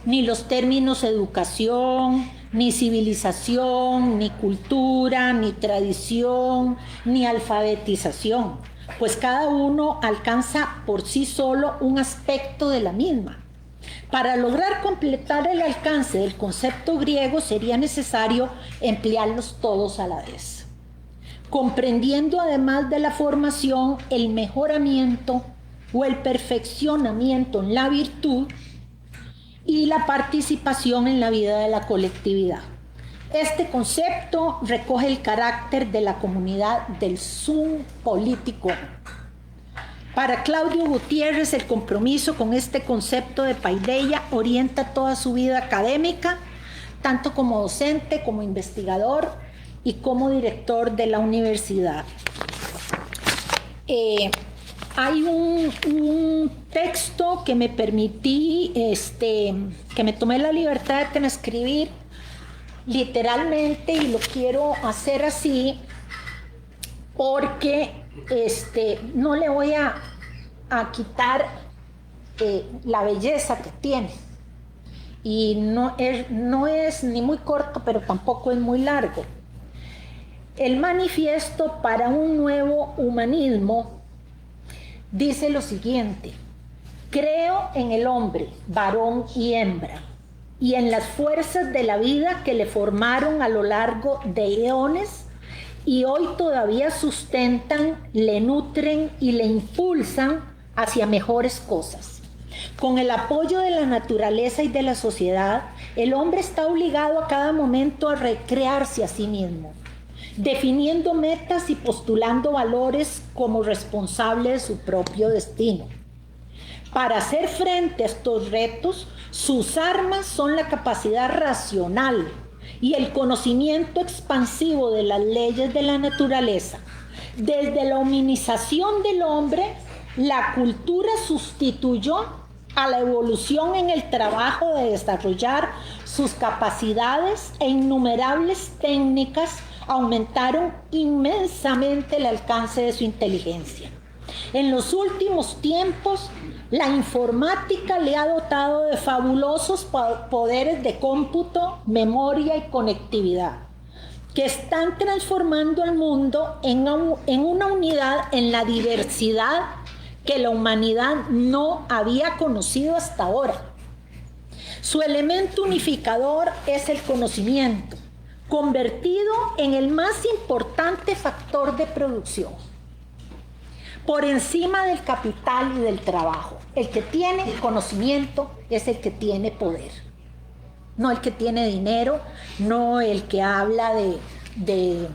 Speaker 4: ni los términos educación, ni civilización, ni cultura, ni tradición, ni alfabetización, pues cada uno alcanza por sí solo un aspecto de la misma. Para lograr completar el alcance del concepto griego sería necesario emplearlos todos a la vez, comprendiendo además de la formación el mejoramiento o el perfeccionamiento en la virtud y la participación en la vida de la colectividad. Este concepto recoge el carácter de la comunidad del sum político. Para Claudio Gutiérrez, el compromiso con este concepto de paideia orienta toda su vida académica, tanto como docente, como investigador y como director de la universidad. Hay un texto que me permití, que me tomé la libertad de transcribir literalmente, y lo quiero hacer así porque no le voy a quitar la belleza que tiene. Y no es ni muy corto, pero tampoco es muy largo. El manifiesto para un nuevo humanismo dice lo siguiente: creo en el hombre, varón y hembra, y en las fuerzas de la vida que le formaron a lo largo de eones y hoy todavía sustentan, le nutren y le impulsan hacia mejores cosas. Con el apoyo de la naturaleza y de la sociedad, el hombre está obligado a cada momento a recrearse a sí mismo, definiendo metas y postulando valores como responsable de su propio destino. Para hacer frente a estos retos, sus armas son la capacidad racional y el conocimiento expansivo de las leyes de la naturaleza. Desde la humanización del hombre, la cultura sustituyó a la evolución en el trabajo de desarrollar sus capacidades, e innumerables técnicas aumentaron inmensamente el alcance de su inteligencia. En los últimos tiempos, la informática le ha dotado de fabulosos poderes de cómputo, memoria y conectividad, que están transformando el mundo en una unidad en la diversidad que la humanidad no había conocido hasta ahora. Su elemento unificador es el conocimiento, convertido en el más importante factor de producción, por encima del capital y del trabajo. El que tiene conocimiento es el que tiene poder, no el que tiene dinero, no el que habla de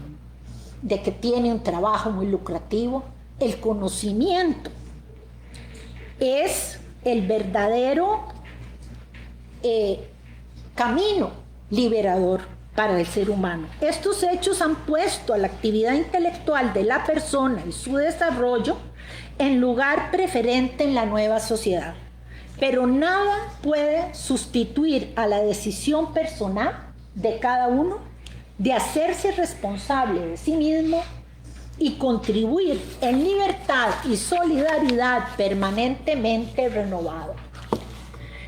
Speaker 4: que tiene un trabajo muy lucrativo. El conocimiento es el verdadero camino liberador para el ser humano. Estos hechos han puesto a la actividad intelectual de la persona y su desarrollo en lugar preferente en la nueva sociedad. Pero nada puede sustituir a la decisión personal de cada uno de hacerse responsable de sí mismo y contribuir en libertad y solidaridad permanentemente renovado.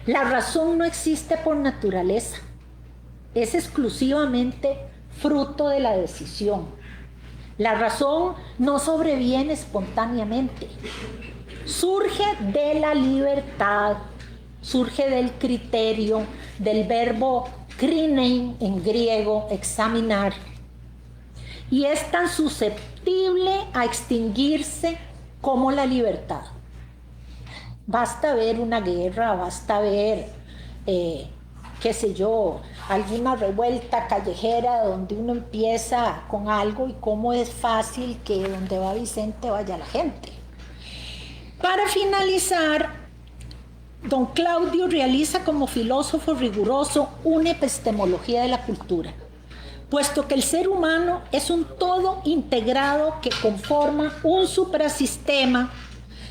Speaker 4: La razón no existe por naturaleza, es exclusivamente fruto de la decisión. La razón no sobreviene espontáneamente, surge de la libertad, surge del criterio, del verbo krinein en griego, examinar, y es tan susceptible a extinguirse como la libertad. Basta ver una guerra, basta ver, qué sé yo, alguna revuelta callejera donde uno empieza con algo y cómo es fácil que donde va Vicente vaya la gente. Para finalizar, don Claudio realiza como filósofo riguroso una epistemología de la cultura, puesto que el ser humano es un todo integrado que conforma un suprasistema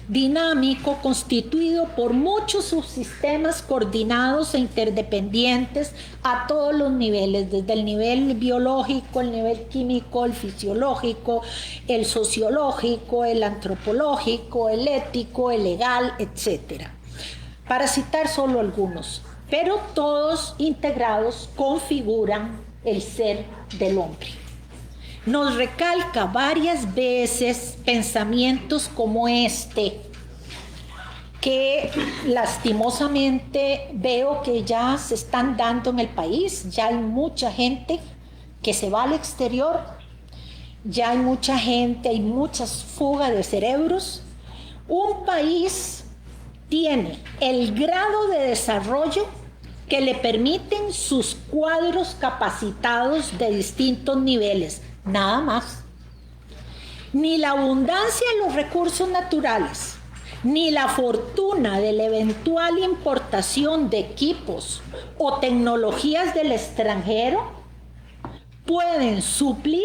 Speaker 4: dinámico constituido por muchos subsistemas coordinados e interdependientes a todos los niveles, desde el nivel biológico, el nivel químico, el fisiológico, el sociológico, el antropológico, el ético, el legal, etc. Para citar solo algunos, pero todos integrados configuran el ser del hombre. Nos recalca varias veces pensamientos como este, que lastimosamente veo que ya se están dando en el país. Ya hay mucha gente que se va al exterior, ya hay mucha gente, hay muchas fugas de cerebros. Un país tiene el grado de desarrollo que le permiten sus cuadros capacitados de distintos niveles, nada más. Ni la abundancia de los recursos naturales, ni la fortuna de la eventual importación de equipos o tecnologías del extranjero pueden suplir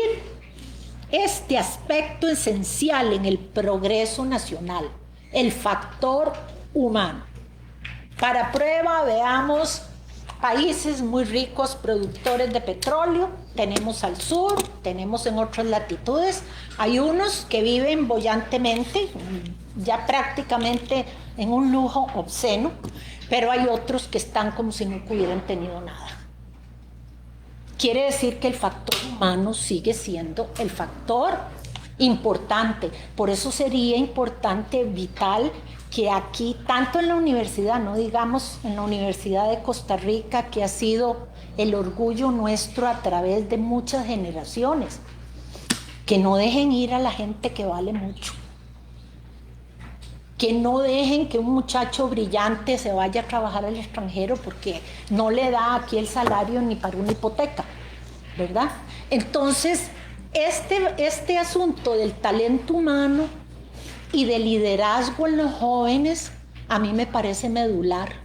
Speaker 4: este aspecto esencial en el progreso nacional, el factor humano. Para prueba, veamos países muy ricos productores de petróleo. Tenemos al sur, tenemos en otras latitudes. Hay unos que viven bollantemente, ya prácticamente en un lujo obsceno, pero hay otros que están como si nunca hubieran tenido nada. Quiere decir que el factor humano sigue siendo el factor importante. Por eso sería importante, vital, que aquí, tanto en la universidad, no digamos en la Universidad de Costa Rica, que ha sido el orgullo nuestro a través de muchas generaciones, que no dejen ir a la gente que vale mucho. Que no dejen que un muchacho brillante se vaya a trabajar al extranjero porque no le da aquí el salario ni para una hipoteca, ¿verdad? Entonces, este asunto del talento humano y del liderazgo en los jóvenes a mí me parece medular,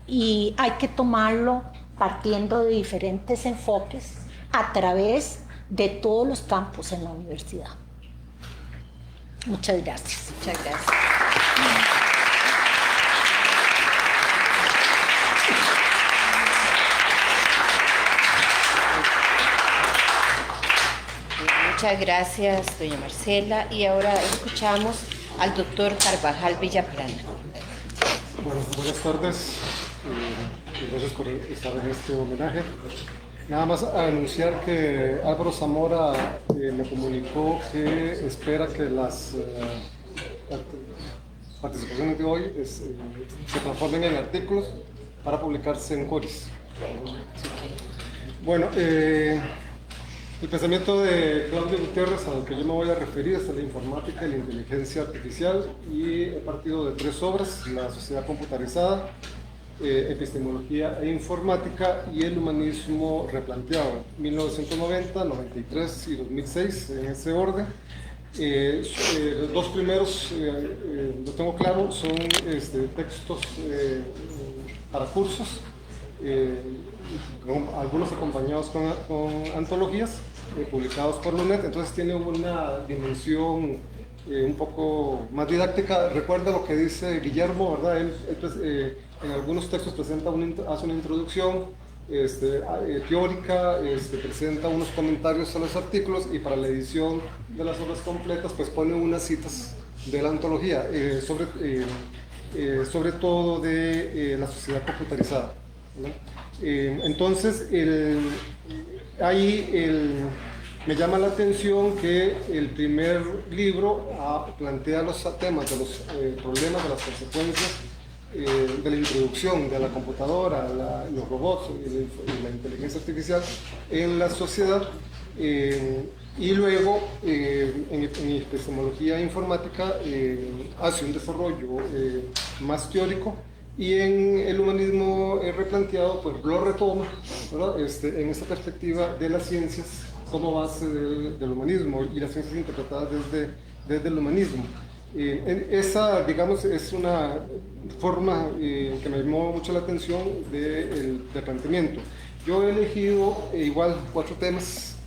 Speaker 4: y hay que tomarlo partiendo de diferentes enfoques a través de todos los campos en la universidad. Muchas gracias.
Speaker 2: Muchas gracias. Muchas gracias, doña Marcela. Y ahora escuchamos al doctor Carvajal Villaplana.
Speaker 5: Bueno, buenas tardes. Gracias por estar en este homenaje. Nada más a anunciar que Álvaro Zamora me comunicó que espera que las participaciones de hoy se transformen en artículos para publicarse en Coris. Bueno, el pensamiento de Claudio Gutiérrez al que yo me voy a referir es la informática y la inteligencia artificial, y he partido de 3 obras: la sociedad computarizada, epistemología e informática y el humanismo replanteado, 1990, 93 y 2006, en ese orden. Los 2 primeros, lo tengo claro, son textos para cursos, algunos acompañados con antologías publicados por LUNED. Entonces tiene una dimensión un poco más didáctica. Recuerda lo que dice Guillermo, ¿verdad? Él en algunos textos hace una introducción teórica, presenta unos comentarios a los artículos, y para la edición de las obras completas pues pone unas citas de la antología, sobre todo de la sociedad computarizada, ¿no? Entonces me llama la atención que el primer libro plantea los temas de los problemas, de las consecuencias de la introducción de la computadora, los robots y la inteligencia artificial en la sociedad, y luego en epistemología informática hace un desarrollo más teórico, y en el humanismo replanteado pues lo retoma, ¿verdad? En esta perspectiva de las ciencias como base del humanismo y las ciencias interpretadas desde el humanismo. Esa, digamos, es una forma que me llamó mucho la atención del planteamiento. Yo he elegido igual 4 temas: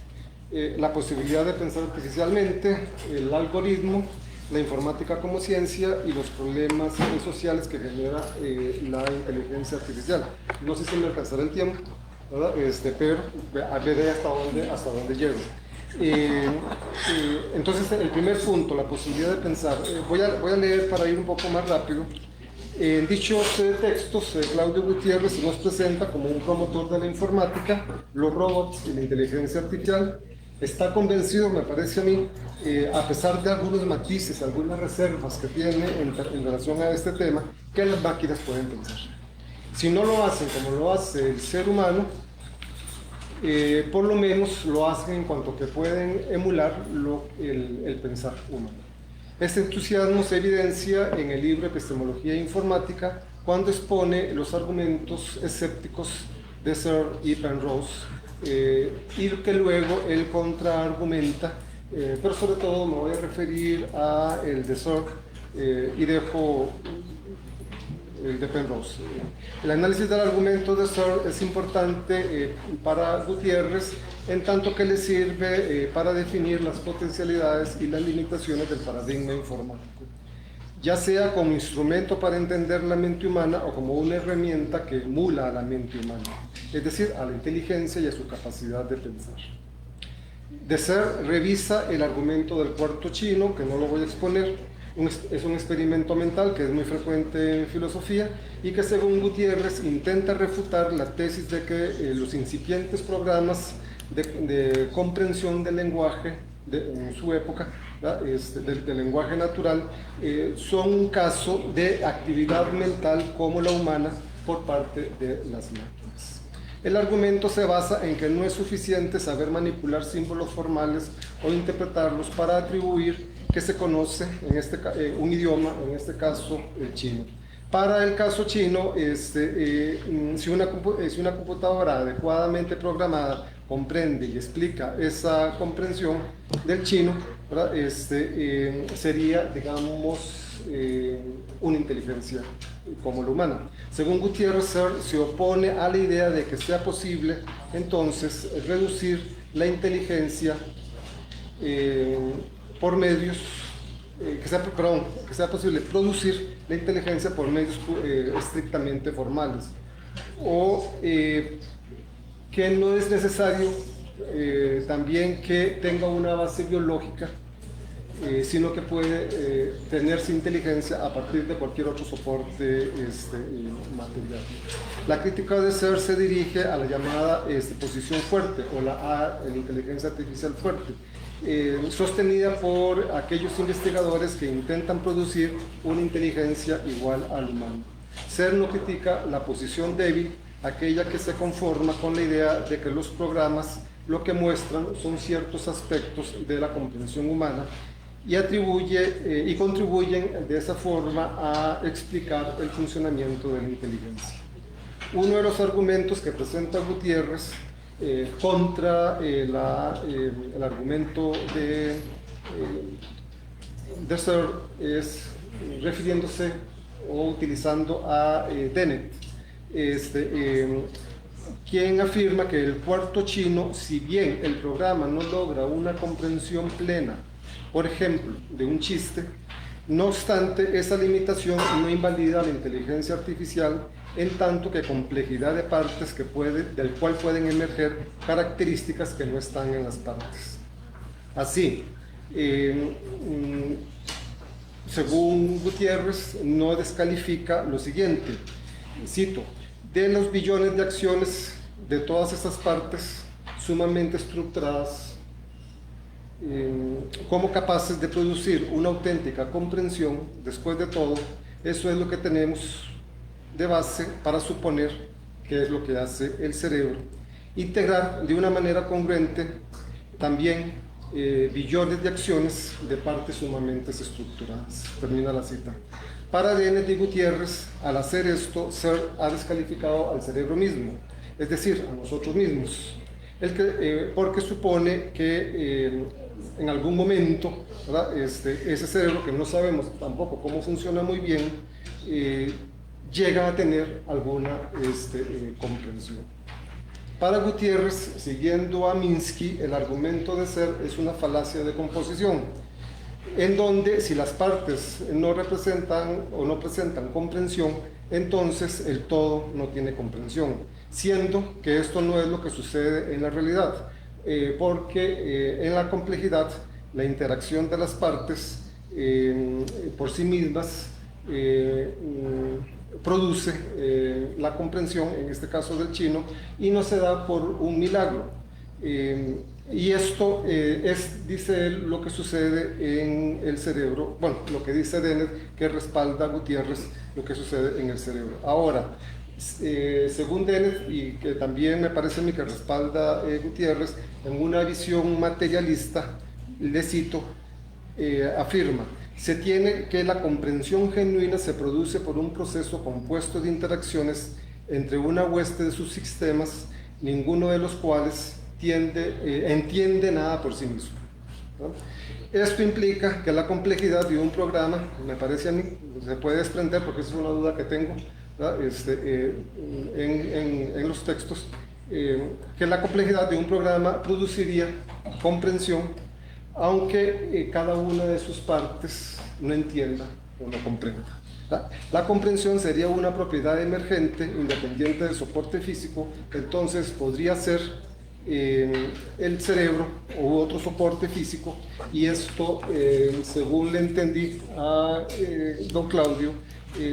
Speaker 5: la posibilidad de pensar artificialmente, el algoritmo, la informática como ciencia y los problemas sociales que genera la inteligencia artificial. No sé si me alcanzará el tiempo, ¿verdad? Pero veré hasta dónde llego. Entonces, el primer punto, la posibilidad de pensar. Voy a leer para ir un poco más rápido. En dichos textos, Claudio Gutiérrez nos presenta como un promotor de la informática, los robots y la inteligencia artificial, está convencido, me parece a mí, a pesar de algunos matices, algunas reservas que tiene en relación a este tema, que las máquinas pueden pensar. Si no lo hacen como lo hace el ser humano, por lo menos lo hacen en cuanto que pueden emular el pensar humano. Este entusiasmo se evidencia en el libro Epistemología e Informática, cuando expone los argumentos escépticos de Searle y Penrose, y que luego él contraargumenta, pero sobre todo me voy a referir a el de Searle y dejo el de Penrose. El análisis del argumento de Searle es importante para Gutiérrez, en tanto que le sirve para definir las potencialidades y las limitaciones del paradigma informático, ya sea como instrumento para entender la mente humana o como una herramienta que emula a la mente humana, es decir, a la inteligencia y a su capacidad de pensar. De Searle revisa el argumento del cuarto chino, que no lo voy a exponer. Es un experimento mental que es muy frecuente en filosofía y que, según Gutiérrez, intenta refutar la tesis de que los incipientes programas de comprensión del lenguaje en su época, del lenguaje natural, son un caso de actividad mental como la humana por parte de las máquinas. El argumento se basa en que no es suficiente saber manipular símbolos formales o interpretarlos para atribuir que se conoce un idioma, en este caso el chino. Para el caso chino, si una computadora adecuadamente programada comprende y explica esa comprensión del chino, sería, digamos, una inteligencia como la humana. Según Gutiérrez, Searle se opone a la idea de que sea posible entonces reducir la inteligencia por medios, que sea posible producir la inteligencia por medios estrictamente formales, o que no es necesario también que tenga una base biológica, sino que puede tenerse inteligencia a partir de cualquier otro soporte material. La crítica de Searle se dirige a la llamada posición fuerte o la inteligencia artificial fuerte, sostenida por aquellos investigadores que intentan producir una inteligencia igual al humano. Searle no critica la posición débil, aquella que se conforma con la idea de que los programas lo que muestran son ciertos aspectos de la comprensión humana y contribuyen de esa forma a explicar el funcionamiento de la inteligencia. Uno de los argumentos que presenta Gutiérrez contra el argumento de Searle es refiriéndose o utilizando a Dennett, quien afirma que el cuarto chino, si bien el programa no logra una comprensión plena, por ejemplo, de un chiste, no obstante, esa limitación no invalida la inteligencia artificial, en tanto que complejidad de partes del cual pueden emerger características que no están en las partes. Así, según Gutiérrez, no descalifica lo siguiente, cito: de los billones de acciones de todas estas partes sumamente estructuradas, como capaces de producir una auténtica comprensión, después de todo, eso es lo que tenemos de base para suponer que es lo que hace el cerebro. Integrar de una manera congruente también billones de acciones de partes sumamente estructuradas. Termina la cita. Para Dennett y Gutiérrez, al hacer esto, Searle ha descalificado al cerebro mismo, es decir, a nosotros mismos, porque supone que en algún momento, ese cerebro, que no sabemos tampoco cómo funciona muy bien, llega a tener alguna comprensión. Para Gutiérrez, siguiendo a Minsky, el argumento de Searle es una falacia de composición, en donde si las partes no representan o no presentan comprensión, entonces el todo no tiene comprensión, siendo que esto no es lo que sucede en la realidad, porque en la complejidad la interacción de las partes por sí mismas produce la comprensión, en este caso del chino, y no se da por un milagro. Y esto dice él, lo que sucede en el cerebro, bueno, lo que dice Dennett, que respalda a Gutiérrez, lo que sucede en el cerebro. Ahora, según Dennett, y que también me parece a mí que respalda Gutiérrez, en una visión materialista, le cito, afirma: se tiene que la comprensión genuina se produce por un proceso compuesto de interacciones entre una hueste de subsistemas, ninguno de los cuales entiende nada por sí mismo, ¿no? Esto implica que la complejidad de un programa, me parece a mí, se puede desprender, porque esa es una duda que tengo, en los textos, que la complejidad de un programa produciría comprensión, aunque cada una de sus partes no entienda o no comprenda. La comprensión sería una propiedad emergente, independiente del soporte físico, entonces podría ser el cerebro u otro soporte físico, y esto, según le entendí a don Claudio,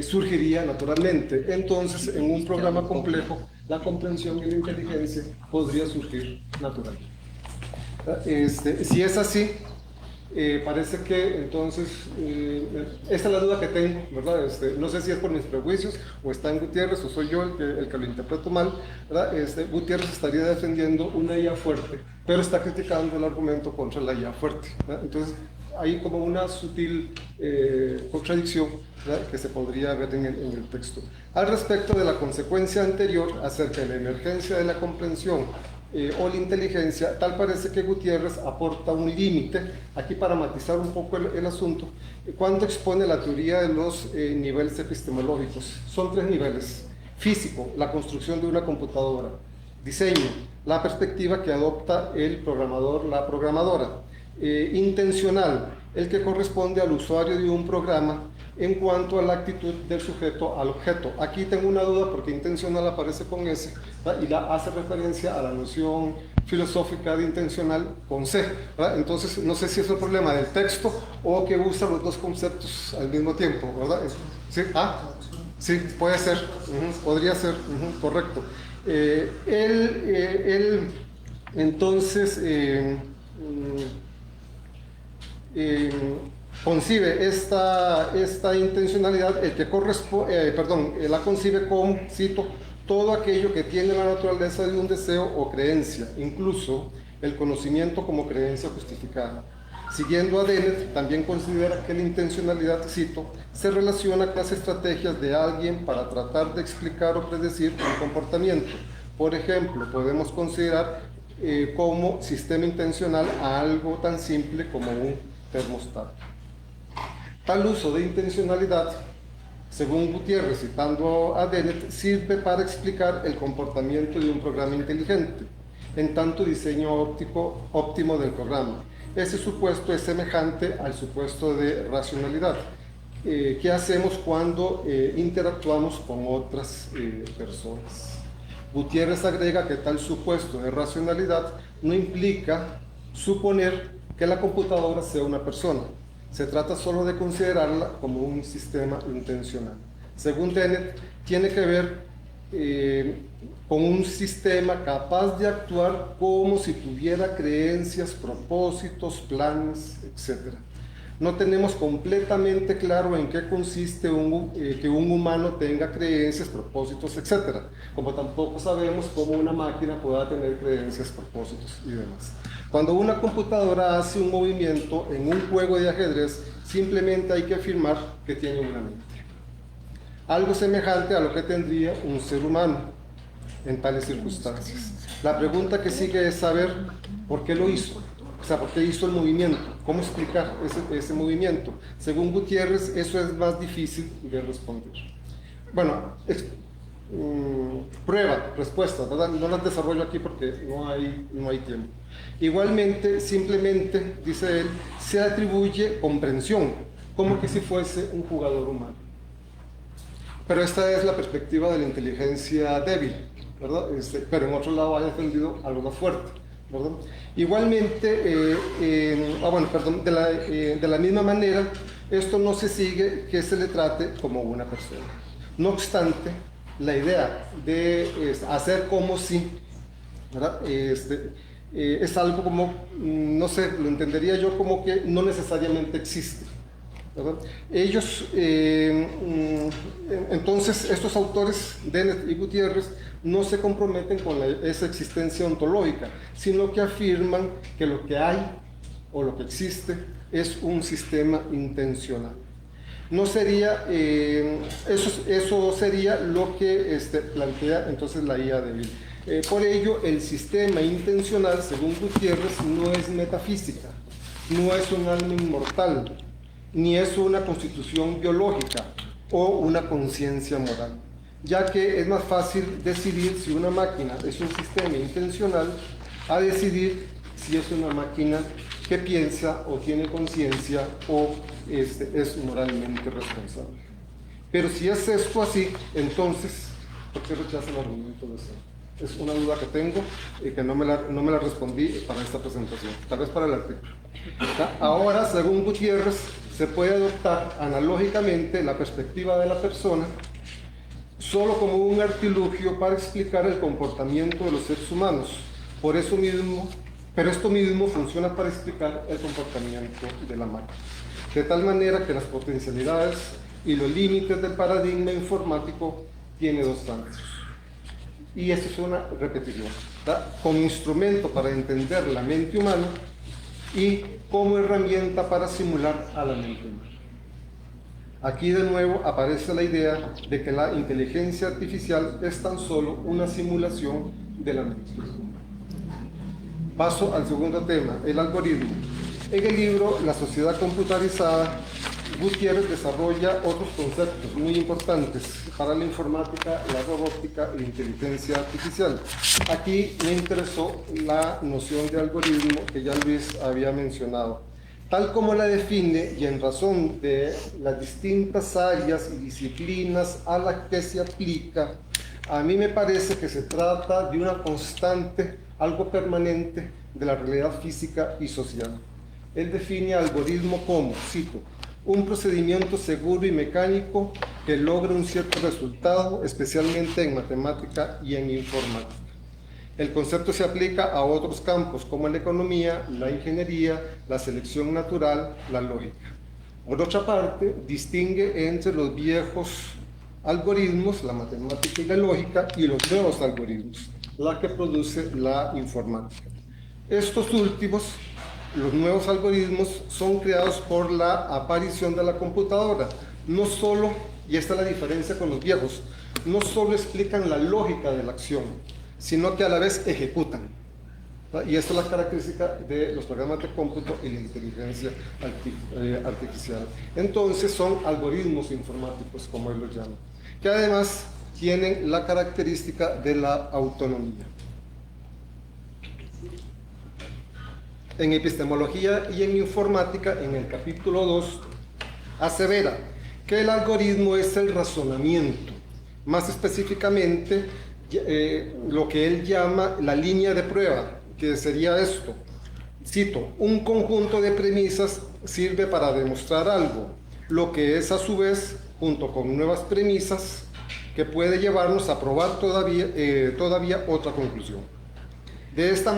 Speaker 5: surgiría naturalmente. Entonces, en un programa complejo, la comprensión y la inteligencia podría surgir naturalmente. Si es así, parece que entonces, esta es la duda que tengo, ¿verdad? No sé si es por mis prejuicios, o está en Gutiérrez, o soy yo el que lo interpreto mal, ¿verdad? Gutiérrez estaría defendiendo una IA fuerte, pero está criticando el argumento contra la IA fuerte, ¿verdad? Entonces, hay como una sutil contradicción, ¿verdad?, que se podría ver en el texto. Al respecto de la consecuencia anterior, acerca de la emergencia de la comprensión o la inteligencia, tal parece que Gutiérrez aporta un límite, aquí para matizar un poco el asunto, cuando expone la teoría de los niveles epistemológicos. Son 3 niveles: físico, la construcción de una computadora; diseño, la perspectiva que adopta el programador, la programadora; intencional, el que corresponde al usuario de un programa en cuanto a la actitud del sujeto al objeto. Aquí tengo una duda porque intencional aparece con S, ¿verdad?, y hace referencia a la noción filosófica de intencional con C, ¿verdad? Entonces, no sé si es el problema del texto o que usa los dos conceptos al mismo tiempo, ¿verdad? ¿Sí? Sí, puede ser, podría ser, correcto. Entonces, concibe esta intencionalidad, la concibe como, cito, todo aquello que tiene la naturaleza de un deseo o creencia, incluso el conocimiento como creencia justificada. Siguiendo a Dennett, también considera que la intencionalidad, cito, se relaciona con las estrategias de alguien para tratar de explicar o predecir un comportamiento. Por ejemplo, podemos considerar como sistema intencional a algo tan simple como un termostato. Tal uso de intencionalidad, según Gutiérrez, citando a Dennett, sirve para explicar el comportamiento de un programa inteligente, en tanto diseño óptimo del programa. Ese supuesto es semejante al supuesto de racionalidad. ¿Qué hacemos cuando interactuamos con otras personas? Gutiérrez agrega que tal supuesto de racionalidad no implica suponer que la computadora sea una persona. Se trata solo de considerarla como un sistema intencional. Según Dennett, tiene que ver con un sistema capaz de actuar como si tuviera creencias, propósitos, planes, etc. No tenemos completamente claro en qué consiste que un humano tenga creencias, propósitos, etc. Como tampoco sabemos cómo una máquina pueda tener creencias, propósitos y demás. Cuando una computadora hace un movimiento en un juego de ajedrez, simplemente hay que afirmar que tiene una mente. Algo semejante a lo que tendría un ser humano en tales circunstancias. La pregunta que sigue es saber por qué lo hizo. O sea, ¿por qué hizo el movimiento? ¿Cómo explicar ese movimiento? Según Gutiérrez, eso es más difícil de responder. Bueno, respuestas, ¿verdad? No las desarrollo aquí porque no hay tiempo. Igualmente, simplemente, dice él, se atribuye comprensión, como que si fuese un jugador humano. Pero esta es la perspectiva de la inteligencia débil, ¿verdad? Pero en otro lado ha defendido algo más fuerte, ¿verdad? Igualmente, de la misma manera, esto no se sigue que se le trate como una persona. No obstante, la idea de hacer como si, ¿verdad?, es algo como, no sé, lo entendería yo como que no necesariamente existe, ¿verdad? Ellos, entonces, estos autores, Dennett y Gutiérrez, no se comprometen con esa existencia ontológica, sino que afirman que lo que hay o lo que existe es un sistema intencional. No sería, eso sería lo que plantea entonces la IA de Bill. Por ello, el sistema intencional, según Gutiérrez, no es metafísica, no es un alma inmortal, ni es una constitución biológica o una conciencia moral, ya que es más fácil decidir si una máquina es un sistema intencional a decidir si es una máquina que piensa o tiene conciencia o es moralmente responsable. Pero si es esto así, entonces, ¿por qué rechaza el argumento de eso? Es una duda que tengo y que no me la respondí para esta presentación, tal vez para el artículo. Ahora, según Gutiérrez, se puede adoptar analógicamente la perspectiva de la persona solo como un artilugio para explicar el comportamiento de los seres humanos. Por eso mismo, pero esto mismo funciona para explicar el comportamiento de la máquina. De tal manera que las potencialidades y los límites del paradigma informático tiene dos tantos. Y esto es una repetición, ¿verdad? Como instrumento para entender la mente humana y como herramienta para simular a la mente humana. Aquí de nuevo aparece la idea de que la inteligencia artificial es tan solo una simulación de la mente. Paso al segundo tema, el algoritmo. En el libro La sociedad computarizada, Gutiérrez desarrolla otros conceptos muy importantes para la informática, la robótica y la inteligencia artificial. Aquí me interesó la noción de algoritmo que ya Luis había mencionado. Tal como la define y en razón de las distintas áreas y disciplinas a las que se aplica, a mí me parece que se trata de una constante, algo permanente de la realidad física y social. Él define algoritmo como, cito, un procedimiento seguro y mecánico que logra un cierto resultado, especialmente en matemática y en informática. El concepto se aplica a otros campos como la economía, la ingeniería, la selección natural, la lógica. Por otra parte, distingue entre los viejos algoritmos, la matemática y la lógica, y los nuevos algoritmos, la que produce la informática. Estos últimos, los nuevos algoritmos, son creados por la aparición de la computadora. No solo, y esta es la diferencia con los viejos, no solo explican la lógica de la acción, sino que a la vez ejecutan. Y esta es la característica de los programas de cómputo y la inteligencia artificial. Entonces son algoritmos informáticos, como él los llama, que además tienen la característica de la autonomía. En epistemología y en informática, en el capítulo 2, asevera que el algoritmo es el razonamiento, más específicamente lo que él llama la línea de prueba, que sería esto, cito, un conjunto de premisas sirve para demostrar algo, lo que es a su vez, junto con nuevas premisas, que puede llevarnos a probar todavía otra conclusión. De esta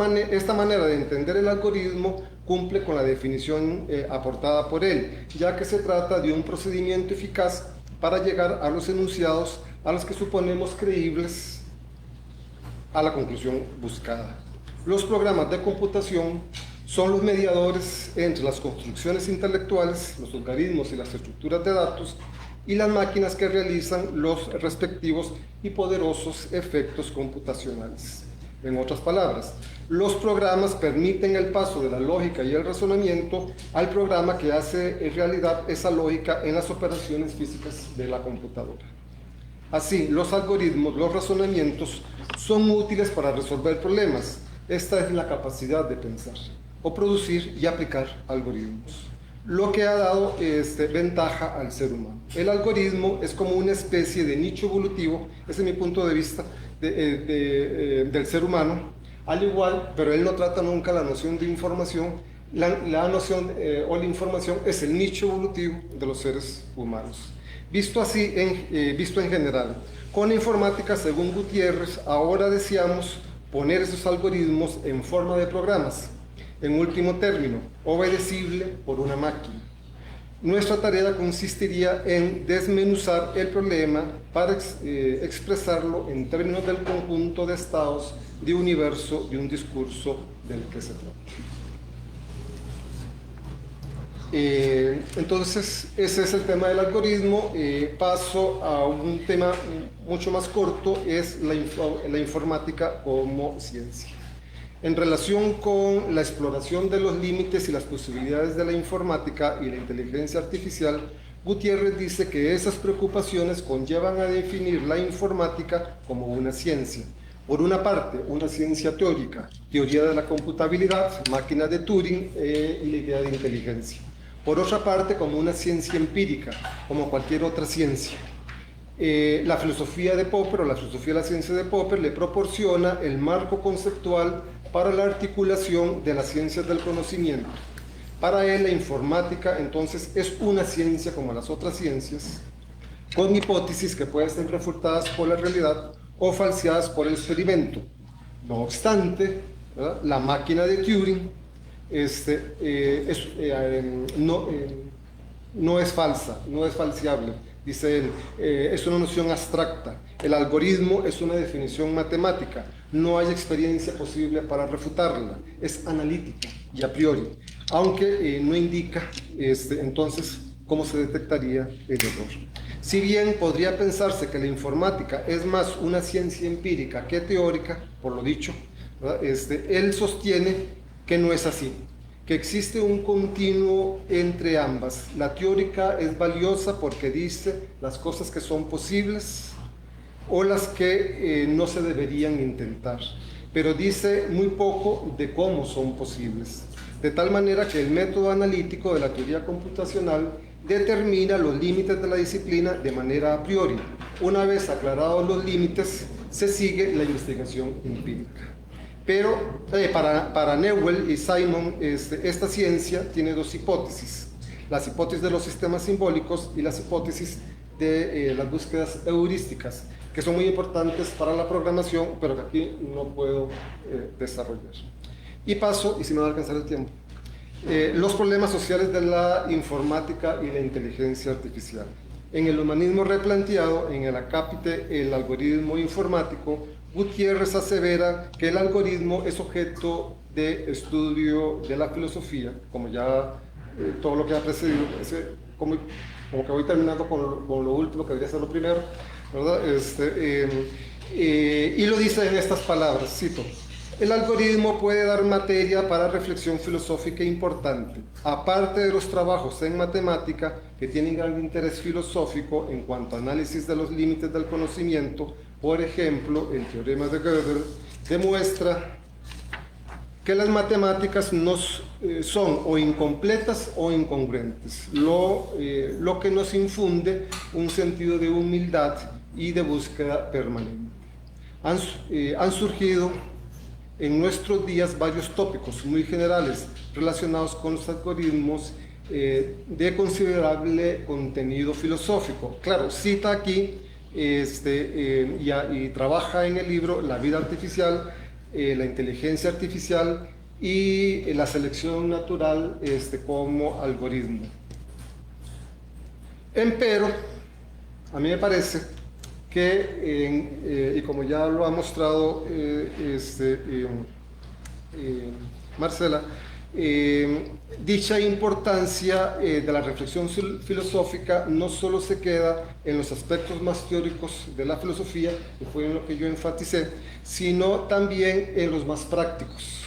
Speaker 5: manera de entender el algoritmo cumple con la definición aportada por él, ya que se trata de un procedimiento eficaz para llegar a los enunciados a los que suponemos creíbles a la conclusión buscada. Los programas de computación son los mediadores entre las construcciones intelectuales, los algoritmos y las estructuras de datos, y las máquinas que realizan los respectivos y poderosos efectos computacionales. En otras palabras, los programas permiten el paso de la lógica y el razonamiento al programa que hace en realidad esa lógica en las operaciones físicas de la computadora. Así, los algoritmos, los razonamientos, son útiles para resolver problemas. Esta es la capacidad de pensar o producir y aplicar algoritmos, lo que ha dado ventaja al ser humano. El algoritmo es como una especie de nicho evolutivo, ese es mi punto de vista, del ser humano, al igual, pero él no trata nunca la noción de información. La noción o la información es el nicho evolutivo de los seres humanos. Visto así, visto en general, con la informática, según Gutiérrez, ahora deseamos poner esos algoritmos en forma de programas, en último término, obedecible por una máquina. Nuestra tarea consistiría en desmenuzar el problema para expresarlo en términos del conjunto de estados de universo de un discurso del que se trata. Entonces, ese es el tema del algoritmo. Paso a un tema mucho más corto, es la informática como ciencia. En relación con la exploración de los límites y las posibilidades de la informática y la inteligencia artificial, Gutiérrez dice que esas preocupaciones conllevan a definir la informática como una ciencia. Por una parte, una ciencia teórica, teoría de la computabilidad, máquina de Turing y la idea de inteligencia. Por otra parte, como una ciencia empírica, como cualquier otra ciencia. La filosofía de Popper, o la filosofía de la ciencia de Popper, le proporciona el marco conceptual para la articulación de las ciencias del conocimiento. Para él, la informática, entonces, es una ciencia como las otras ciencias, con hipótesis que pueden ser refutadas por la realidad o falseadas por el experimento. No obstante, ¿verdad?, la máquina de Turing no es falsa, no es falseable. Dice él, es una noción abstracta. El algoritmo es una definición matemática. No hay experiencia posible para refutarla. Es analítica y a priori, aunque no indica entonces cómo se detectaría el error. Si bien podría pensarse que la informática es más una ciencia empírica que teórica, por lo dicho, ¿verdad?, él sostiene que no es así, que existe un continuo entre ambas. La teórica es valiosa porque dice las cosas que son posibles o las que no se deberían intentar, pero dice muy poco de cómo son posibles. De tal manera que el método analítico de la teoría computacional determina los límites de la disciplina de manera a priori. Una vez aclarados los límites, se sigue la investigación empírica. Pero para Newell y Simon, esta ciencia tiene dos hipótesis: las hipótesis de los sistemas simbólicos y las hipótesis de las búsquedas heurísticas, que son muy importantes para la programación, pero que aquí no puedo desarrollar. Y paso, y si me va a alcanzar el tiempo, los problemas sociales de la informática y la inteligencia artificial. En el humanismo replanteado, en el acápite El algoritmo informático, Gutiérrez asevera que el algoritmo es objeto de estudio de la filosofía, como ya todo lo que ha precedido, como que voy terminando con lo último, que debería ser lo primero, ¿verdad? Y lo dice en estas palabras, cito: el algoritmo puede dar materia para reflexión filosófica importante. Aparte de los trabajos en matemática que tienen gran interés filosófico en cuanto a análisis de los límites del conocimiento, por ejemplo, el teorema de Gödel demuestra que las matemáticas son o incompletas o incongruentes, lo que nos infunde un sentido de humildad y de búsqueda permanente. Han surgido en nuestros días varios tópicos muy generales relacionados con los algoritmos de considerable contenido filosófico. Claro, cita aquí y trabaja en el libro La vida artificial, la inteligencia artificial y la selección natural como algoritmo. Empero, a mí me parece que, y como ya lo ha mostrado Marcela, dicha importancia de la reflexión filosófica no solo se queda en los aspectos más teóricos de la filosofía, que fue en lo que yo enfaticé, sino también en los más prácticos.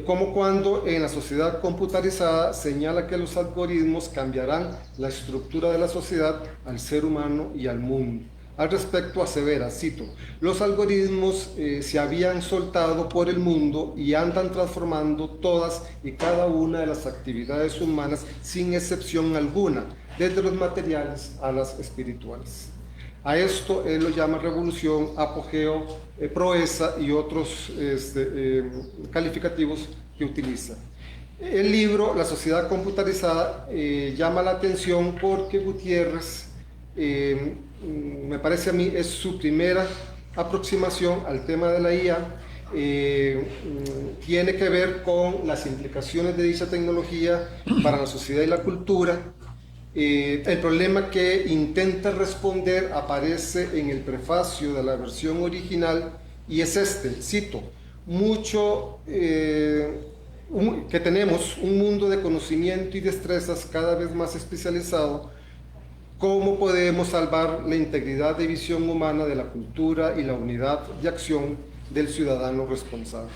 Speaker 5: Como cuando en la sociedad computarizada señala que los algoritmos cambiarán la estructura de la sociedad, al ser humano y al mundo. Al respecto asevera, cito: los algoritmos se habían soltado por el mundo y andan transformando todas y cada una de las actividades humanas sin excepción alguna, desde los materiales a las espirituales. A esto él lo llama revolución, apogeo, proeza y otros calificativos que utiliza. El libro La sociedad computarizada llama la atención porque Gutiérrez, me parece a mí, es su primera aproximación al tema de la IA tiene que ver con las implicaciones de dicha tecnología para la sociedad y la cultura. El problema que intenta responder aparece en el prefacio de la versión original y es este, cito: que tenemos un mundo de conocimiento y destrezas cada vez más especializado. ¿Cómo podemos salvar la integridad de visión humana de la cultura y la unidad de acción del ciudadano responsable?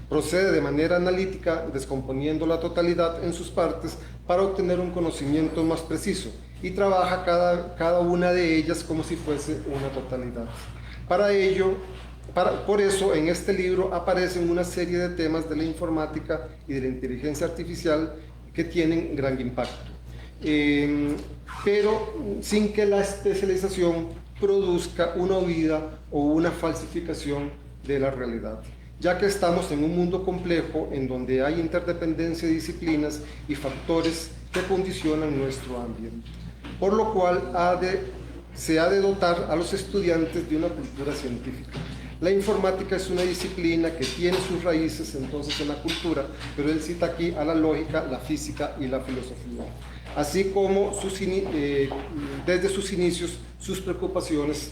Speaker 5: Procede de manera analítica, descomponiendo la totalidad en sus partes para obtener un conocimiento más preciso, y trabaja cada una de ellas como si fuese una totalidad. Por eso en este libro aparecen una serie de temas de la informática y de la inteligencia artificial que tienen gran impacto, pero sin que la especialización produzca una huida o una falsificación de la realidad, ya que estamos en un mundo complejo en donde hay interdependencia de disciplinas y factores que condicionan nuestro ambiente, por lo cual se ha de dotar a los estudiantes de una cultura científica. La informática es una disciplina que tiene sus raíces entonces en la cultura, pero él cita aquí a la lógica, la física y la filosofía, así como desde sus inicios sus preocupaciones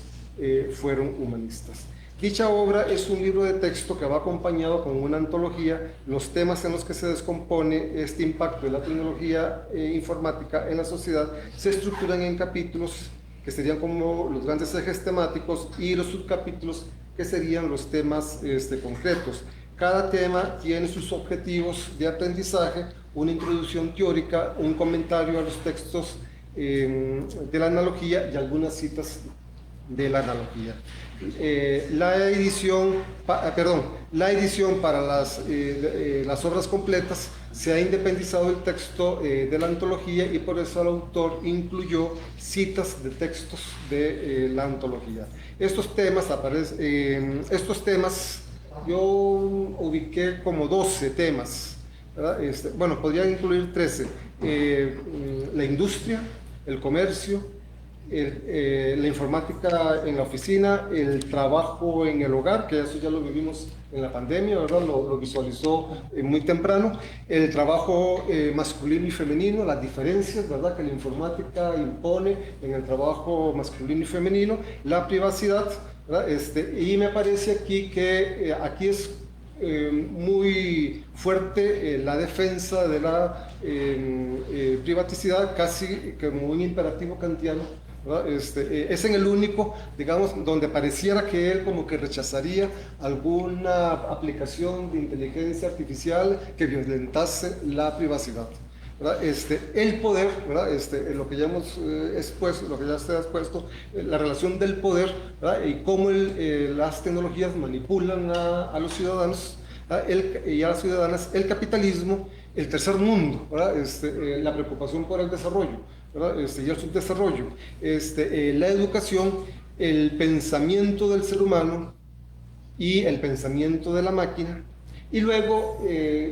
Speaker 5: fueron humanistas. Dicha obra es un libro de texto que va acompañado con una antología. Los temas en los que se descompone este impacto de la tecnología informática en la sociedad se estructuran en capítulos que serían como los grandes ejes temáticos y los subcapítulos que serían los temas concretos. Cada tema tiene sus objetivos de aprendizaje, una introducción teórica, un comentario a los textos de la analogía y algunas citas de la analogía. La edición para las obras completas se ha independizado del texto de la antología, y por eso el autor incluyó citas de textos de la antología. Estos temas yo ubiqué como 12 temas, ¿verdad? Bueno, podrían incluir 13. La industria, el comercio, la informática en la oficina, el trabajo en el hogar, que eso ya lo vivimos en la pandemia, ¿verdad? Lo visualizó muy temprano, el trabajo masculino y femenino, las diferencias, ¿verdad?, que la informática impone en el trabajo masculino y femenino, la privacidad, ¿verdad? Y me parece aquí que aquí es muy fuerte la defensa de la privaticidad, casi como un imperativo kantiano, ¿verdad? Es en el único, digamos, donde pareciera que él como que rechazaría alguna aplicación de inteligencia artificial que violentase la privacidad, ¿verdad? El poder, ¿verdad? Lo que ya hemos expuesto, lo que ya se ha expuesto, la relación del poder, ¿verdad? Y cómo las tecnologías manipulan a los ciudadanos, ¿verdad? Y a las ciudadanas, el capitalismo, el tercer mundo, ¿verdad? La preocupación por el desarrollo, ¿verdad? Y el subdesarrollo, la educación, el pensamiento del ser humano y el pensamiento de la máquina, y luego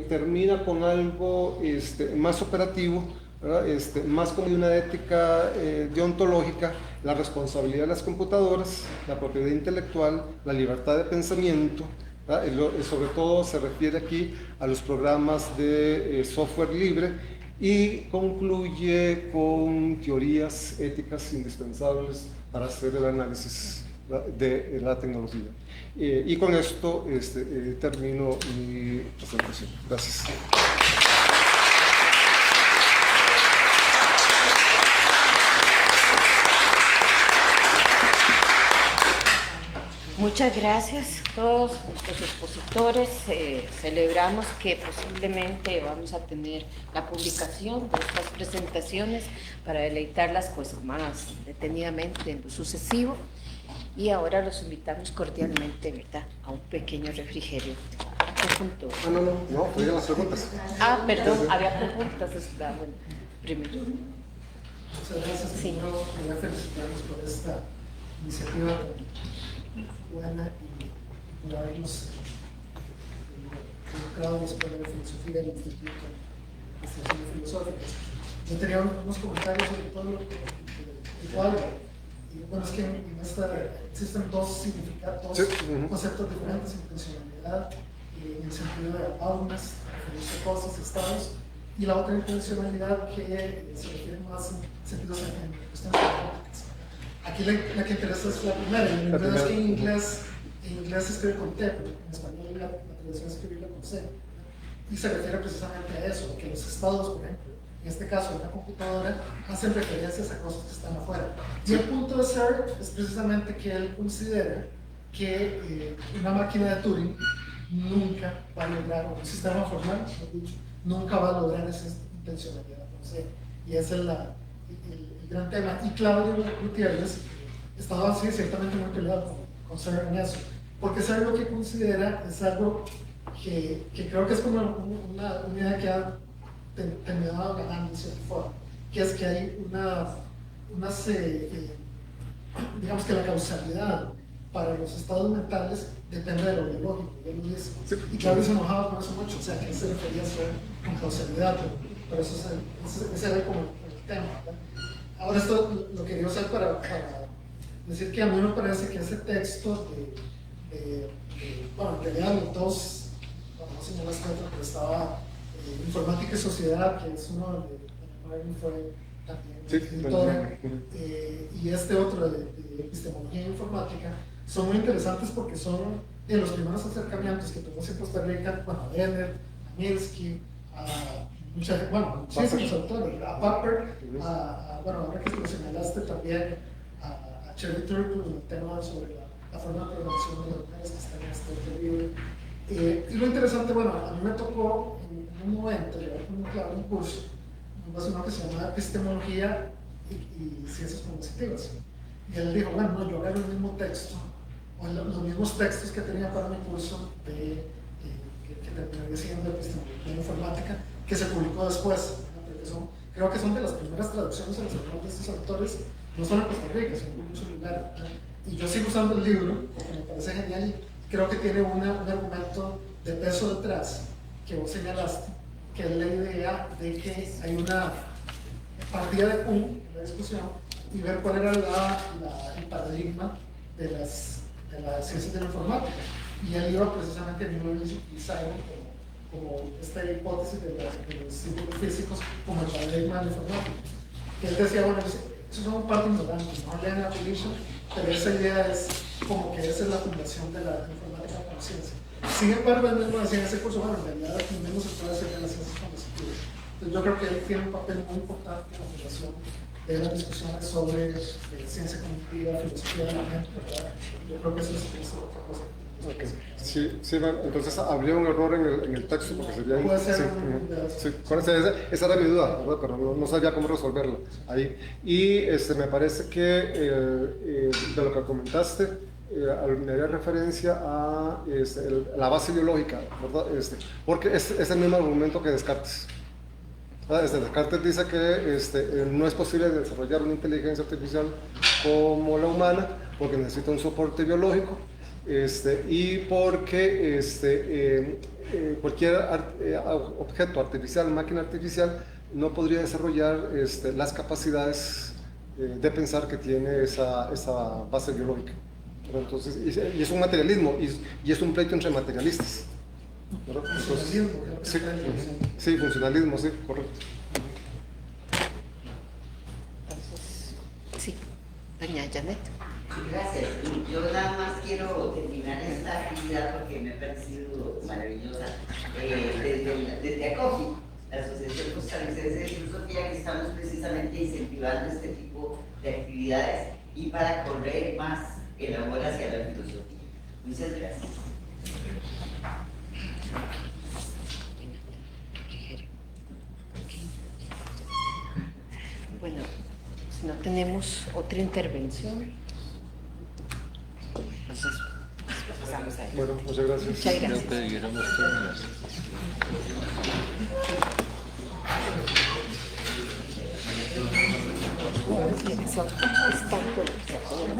Speaker 5: termina con algo más operativo, ¿verdad? Más como de una ética deontológica, la responsabilidad de las computadoras, la propiedad intelectual, la libertad de pensamiento, ¿verdad? Sobre todo se refiere aquí a los programas de software libre, y concluye con teorías éticas indispensables para hacer el análisis de la tecnología. Y con esto termino mi presentación. Gracias.
Speaker 2: Muchas gracias a todos nuestros expositores. Celebramos que posiblemente vamos a tener la publicación de estas presentaciones para deleitarlas pues más detenidamente en lo sucesivo. Y ahora los invitamos cordialmente, ¿verdad?, a un pequeño refrigerio.
Speaker 5: No, digan las preguntas.
Speaker 2: Perdón, había preguntas. Bueno, primero.
Speaker 6: Muchas gracias. Sí. Quería felicitarlos por esta iniciativa buena y por habernos involucrado en la Escuela de Filosofía del Instituto de Investigaciones Filosóficas. Yo tenía unos comentarios sobre todo el cuadro bueno, es que en esta existen dos significados, dos conceptos diferentes: intencionalidad en el sentido de awareness, referirse a cosas, estados, y la otra intencionalidad que se refiere más en sentidos en cuestiones políticas. Aquí la que interesa es la primera. En inglés es que en inglés se escribe con T, pero en español la tradición es escribirla con C. Y se refiere precisamente a eso, que los estados, por ejemplo, en este caso en una computadora, hacen referencias a cosas que están afuera. Y el punto de Searle es precisamente que él considera que una máquina de Turing nunca va a lograr, o un sistema formal, mejor dicho, nunca va a lograr esa intencionalidad. Entonces, y ese es el gran tema. Y Claudio Gutiérrez estaba así, ciertamente muy peleado con Searle en eso, porque Searle lo que considera es algo que creo que es como una idea que ha terminado ganando de cierta forma, que es que hay digamos que la causalidad para los estados mentales depende de lo biológico, ya lo dice. Y Claudio se enojaba con eso mucho, o sea, que él se refería a ser con causalidad, pero eso ese era como el tema, ¿verdad? Ahora esto lo quería usar para decir que a mí me parece que ese texto bueno, en realidad los dos, no señalaste otro, pero estaba Informática y Sociedad, que es uno de Marvin, fue también escritora, y este otro de Epistemología e Informática, son muy interesantes porque son de los primeros acercamientos que tuvo en Costa Rica, bueno, a Denner, a Minsky, a muchísimos autores, a Popper, bueno, ahora que lo señalaste también, a Cherry Turkle, el tema sobre la forma de programación de los mujeres que está en este libro. Y lo interesante, bueno, a mí me tocó en un momento llevar un curso, uno que se llama Epistemología y Ciencias Cognitivas. Y él dijo, bueno, no, yo agarro el mismo texto, o los mismos textos que tenía para mi curso, que terminaría siendo Epistemología e Informática, que se publicó después, ¿no? Porque creo que son de las primeras traducciones en español de estos autores, no solo en Costa Rica, sino en muchos lugares, ¿no? Y yo sigo usando el libro, porque me parece genial, y creo que tiene un argumento de peso detrás, que vos señalaste, que es la idea de que hay una partida de Kuhn, la discusión, y ver cuál era el paradigma de las ciencias de la informática. Y él iba precisamente a Newell y Simon como esta hipótesis de los símbolos físicos como el paradigma de la informática. Que él decía, bueno, eso son parte ignorante, no lean la Abolition, pero esa idea es como que esa es la fundación de la informática como ciencia. Sin embargo, él mismo decía en ese curso, bueno, en realidad lo mismo se puede hacer en las ciencias cognitivas. Entonces yo creo que él tiene un papel muy importante en la fundación de las discusiones sobre ciencia cognitiva, filosofía de la mente, ¿verdad? Yo creo que eso es otra cosa.
Speaker 5: Okay. Sí, entonces habría un error en el texto porque sería...
Speaker 6: Puede ser
Speaker 5: esa era mi duda, ¿verdad? Pero no sabía cómo resolverlo ahí. Y me parece que de lo que comentaste, me haría referencia a la base biológica, ¿verdad? Porque es el mismo argumento que Descartes. Descartes dice que no es posible desarrollar una inteligencia artificial como la humana porque necesita un soporte biológico. Y porque cualquier objeto artificial, máquina artificial, no podría desarrollar las capacidades de pensar que tiene esa base biológica. Pero entonces, y es un materialismo, y es un pleito entre materialistas. Entonces, sí, funcionalismo, sí, correcto.
Speaker 2: Entonces, sí, doña Janet.
Speaker 7: Gracias. Yo nada más quiero terminar esta actividad porque me ha parecido maravillosa. Desde ACOFI, la Asociación Costarricense de Filosofía, que estamos precisamente incentivando este tipo de actividades y para correr más el amor hacia la filosofía. Muchas gracias.
Speaker 2: Bueno, si no tenemos otra intervención, entonces pasamos a él.
Speaker 5: Bueno, muchas gracias.
Speaker 2: Muchas gracias.
Speaker 3: Creo que debiéramos terminar.
Speaker 2: Son bastante